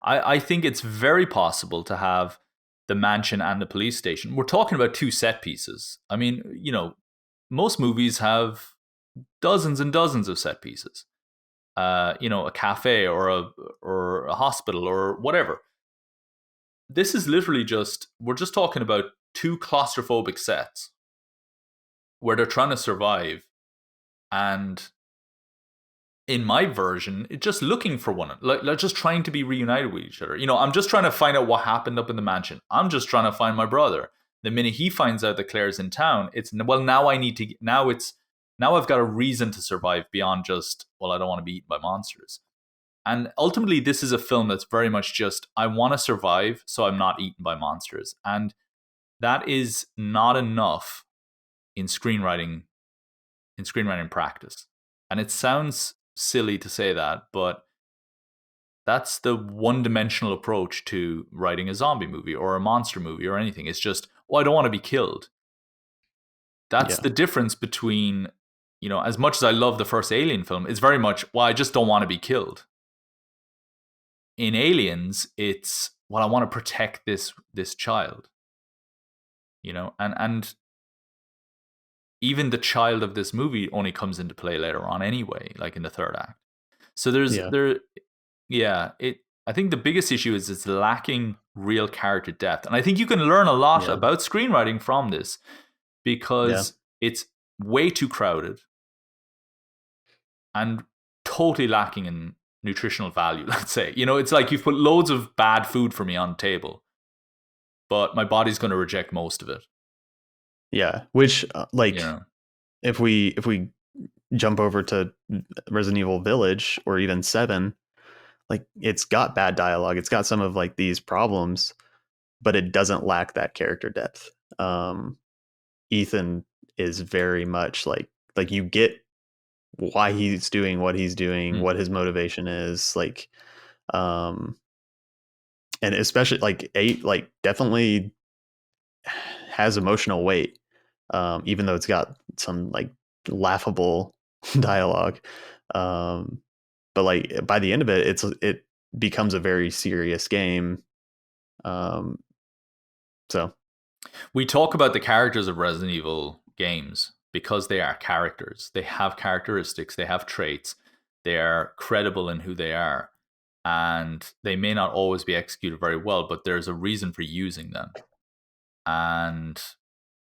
S1: I think it's very possible to have the mansion and the police station. We're talking about two set pieces. I mean, you know, most movies have dozens and dozens of set pieces. You know, a cafe or a hospital or whatever. This is literally just we're just talking about two claustrophobic sets where they're trying to survive, and in my version, it's just looking for one, like just trying to be reunited with each other. You know, I'm just trying to find out what happened up in the mansion. I'm just trying to find my brother. The minute he finds out that Claire's in town, it's well, now I need to. Now I've got a reason to survive beyond just well, I don't want to be eaten by monsters. And ultimately, this is a film that's very much just I want to survive, so I'm not eaten by monsters, and that is not enough in screenwriting practice. And it sounds silly to say that, but that's the one-dimensional approach to writing a zombie movie or a monster movie or anything. It's just, well, I don't want to be killed. That's
S2: Yeah,
S1: the difference between, you know, as much as I love the first Alien film, it's very much, well, I just don't want to be killed. In Aliens, it's, well, I want to protect this child, you know, and even the child of this movie only comes into play later on anyway, like in the third act. So
S2: yeah,
S1: yeah, it. I think the biggest issue is it's lacking real character depth, and I think you can learn a lot
S2: yeah,
S1: about screenwriting from this
S2: yeah,
S1: because it's way too crowded and totally lacking in nutritional value. Let's say, you know, it's like you've put loads of bad food for me on the table, but my body's going to reject most of it.
S2: yeah. Which
S1: You
S2: like
S1: know,
S2: if we jump over to Resident Evil Village or even 7, like it's got bad dialogue, it's got some of like these problems, but it doesn't lack that character depth. um Ethan is very much like you get why he's doing what he's doing,
S1: mm,
S2: what his motivation is, um and especially like 8 like definitely has emotional weight, even though it's got some like laughable dialogue. um but like by the end of it, it becomes a very serious game. um so
S1: we talk about the characters of Resident Evil games because they are characters. They have characteristics, they have traits, they are credible in who they are. And they may not always be executed very well, but there's a reason for using them. And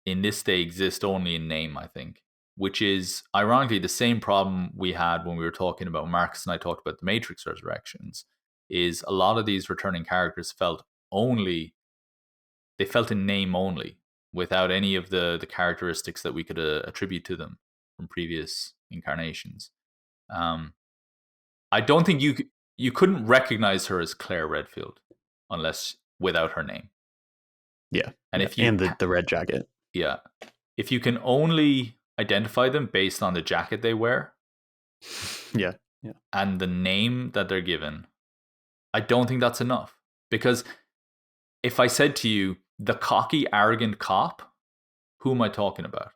S1: in this, they exist only in name, I think, which is ironically the same problem we had when we were talking about Marcus and I talked about the Matrix Resurrections. is a lot of these returning characters they felt in name only, without any of the characteristics that we could attribute to them from previous incarnations. Um, I don't think you couldn't recognize her as Claire Redfield unless without her name.
S2: Yeah.
S1: And
S2: Yeah.
S1: if you
S2: And the red jacket.
S1: yeah, if you can only identify them based on the jacket they wear
S2: Yeah. Yeah.
S1: and the name that they're given, I don't think that's enough. Because if I said to you, the cocky, arrogant cop, who am I talking about?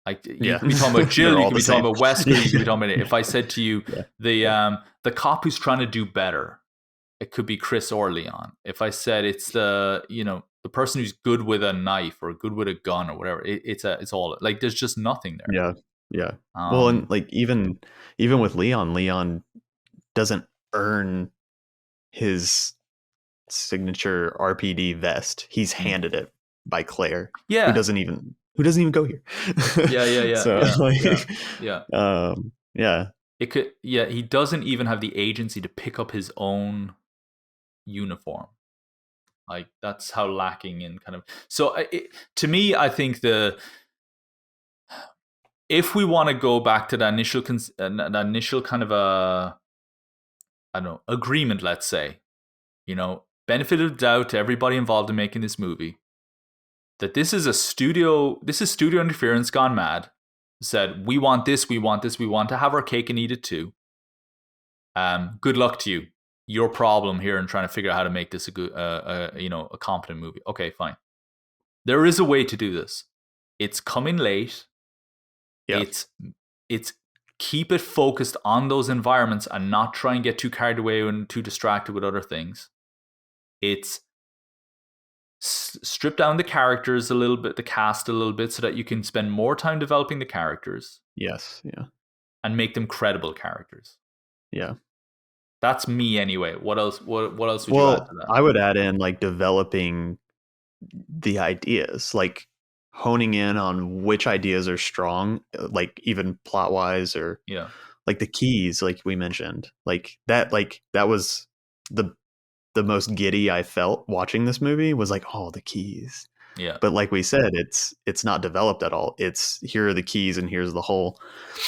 S1: Like, you
S2: Yeah.
S1: could be talking about Jill,
S2: They're
S1: you
S2: all
S1: could be
S2: the
S1: talking
S2: same.
S1: about Wesker, you could be talking about. If I said to you,
S2: Yeah.
S1: the cop who's trying to do better, it could be Chris or Leon. If I said it's the person who's good with a knife or good with a gun or whatever, it's all like there's just nothing there.
S2: Yeah. Yeah. Well, and
S1: Um,
S2: like even with Leon doesn't earn his signature RPD vest. He's handed it by Claire, who
S1: yeah,
S2: doesn't even go here.
S1: yeah,
S2: So
S1: yeah,
S2: like,
S1: yeah, yeah.
S2: yeah,
S1: It could, yeah. He doesn't even have the agency to pick up his own uniform. Like that's how lacking in kind of. So to me, I think if we want to go back to that initial kind of a, I don't know, agreement, let's say, benefit of the doubt to everybody involved in making this movie, that this is studio interference gone mad. Said, we want this, we want this, we want to have our cake and eat it too. Good luck to you. Your problem here in trying to figure out how to make this a good, a competent movie. Okay, fine. There is a way to do this. It's coming late.
S2: yeah,
S1: It's keep it focused on those environments and not try and get too carried away and too distracted with other things. It's strip down the characters a little bit, the cast a little bit, so that you can spend more time developing the characters.
S2: yes, yeah,
S1: and make them credible characters.
S2: yeah.
S1: That's me anyway. What else? What else would you add
S2: Well,
S1: to that?
S2: I would add in like developing the ideas, like honing in on which ideas are strong, like even plot wise, or
S1: Yeah,
S2: like the keys, like we mentioned, like that was the most giddy I felt watching this movie was like, oh, the keys.
S1: yeah.
S2: But like we said, it's not developed at all. It's here are the keys and here's the hole.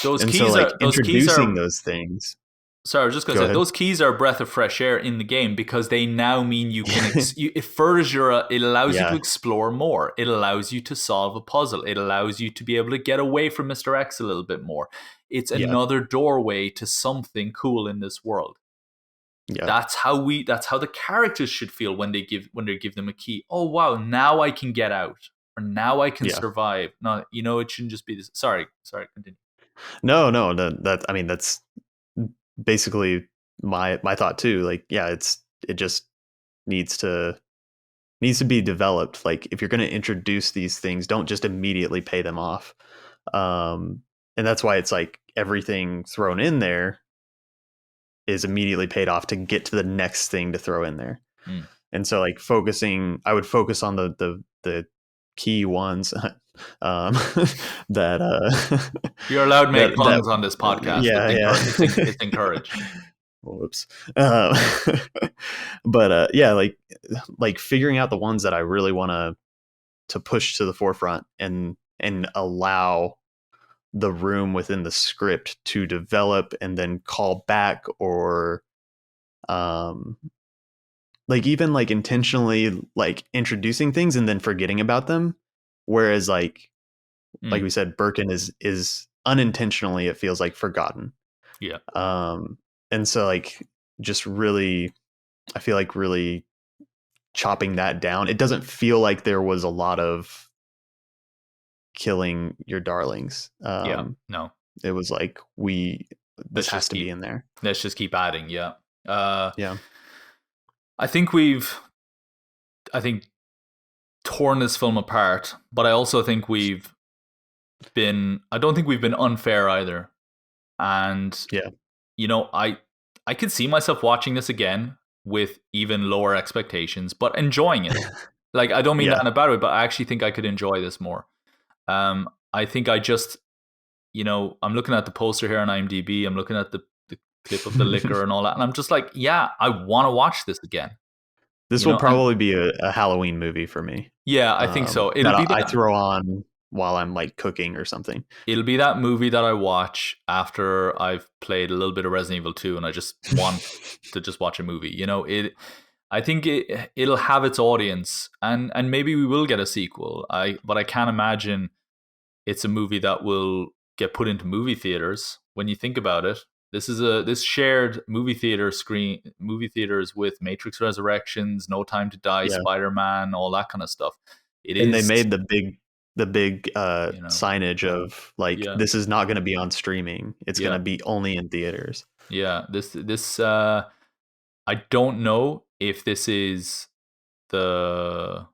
S1: Those
S2: And so
S1: keys
S2: like
S1: are those keys
S2: introducing
S1: are.
S2: those things.
S1: Sorry, I was just gonna
S2: Go
S1: say
S2: ahead.
S1: those keys are a breath of fresh air in the game because they now mean you can. It furthers your. It allows you to
S2: Yeah.
S1: explore more. It allows you to solve a puzzle. It allows you to be able to get away from Mister X a little bit more. It's
S2: Yeah.
S1: another doorway to something cool in this world.
S2: Yeah.
S1: That's how the characters should feel when they give them a key. Oh wow, now I can get out, or now I can
S2: Yeah.
S1: survive. No, it shouldn't just be this. Sorry, continue.
S2: No, I mean that's basically my thought too. Like, yeah, it just needs to be developed. Like if you're going to introduce these things, don't just immediately pay them off. And that's why it's like everything thrown in there is immediately paid off to get to the next thing to throw in there.
S1: Mm.
S2: And so like I would focus on the key ones that
S1: You're allowed to make
S2: that
S1: puns on this podcast.
S2: yeah,
S1: It's encouraged.
S2: Whoops. But yeah, like figuring out the ones that I really want to push to the forefront and allow the room within the script to develop and then call back, or like even like intentionally like introducing things and then forgetting about them, whereas like we said, Birkin is unintentionally, it feels like, forgotten.
S1: Yeah.
S2: And so like just really, I feel like really chopping that down, it doesn't feel like there was a lot of killing your darlings.
S1: Yeah. No.
S2: It was like this has to be in there.
S1: Let's just keep adding. Yeah.
S2: Yeah.
S1: I think we've torn this film apart, but I also think I don't think we've been unfair either. And
S2: Yeah.
S1: I could see myself watching this again with even lower expectations, but enjoying it. Like, I don't mean that in a bad way, but I actually think I could enjoy this more. I think I just, I'm looking at the poster here on IMDb. I'm looking at the clip of the liquor and all that, and I'm just like, yeah, I want to watch this again.
S2: This
S1: You
S2: will
S1: know, and
S2: probably be a Halloween movie for me.
S1: yeah, I think so.
S2: That I throw on while I'm like cooking or something.
S1: It'll be that movie that I watch after I've played a little bit of Resident Evil 2 and I just want to just watch a movie. You know, I think it'll have its audience, and maybe we will get a sequel. But I can't imagine it's a movie that will get put into movie theaters. When you think about it, this shared movie theaters with Matrix Resurrections, No Time to Die,
S2: Yeah.
S1: Spider-Man, all that kind of stuff. It
S2: And they
S1: is,
S2: made the big
S1: you know,
S2: signage of like,
S1: yeah,
S2: this is not going to be on streaming. It's going
S1: yeah,
S2: to be only in theaters.
S1: yeah. This I don't know if this is the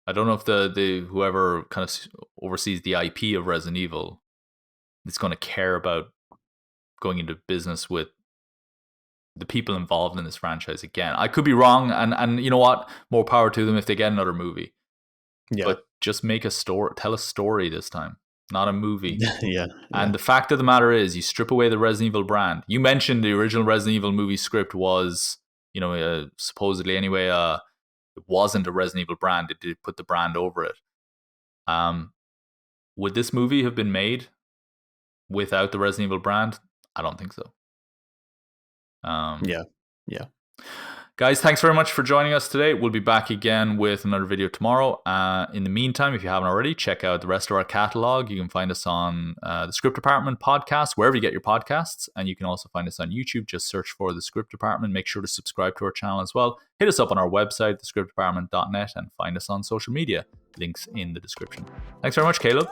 S1: I don't know if the whoever kind of oversees the IP of Resident Evil is going to care about going into business with the people involved in this franchise again. I could be wrong, and you know what? More power to them if they get another movie.
S2: Yeah.
S1: But just make a story, tell a story this time, not a movie.
S2: Yeah.
S1: And
S2: Yeah.
S1: the fact of the matter is, you strip away the Resident Evil brand. You mentioned the original Resident Evil movie script was, supposedly anyway, it wasn't a Resident Evil brand. It did put the brand over it. Would this movie have been made without the Resident Evil brand? I don't think so.
S2: Yeah. Yeah.
S1: Guys, thanks very much for joining us today. We'll be back again with another video tomorrow. In the meantime, if you haven't already, check out the rest of our catalog. You can find us on the Script Department podcast, wherever you get your podcasts. And you can also find us on YouTube. Just search for the Script Department. Make sure to subscribe to our channel as well. Hit us up on our website, thescriptdepartment.net, and find us on social media. Links in the description. Thanks very much, Caleb.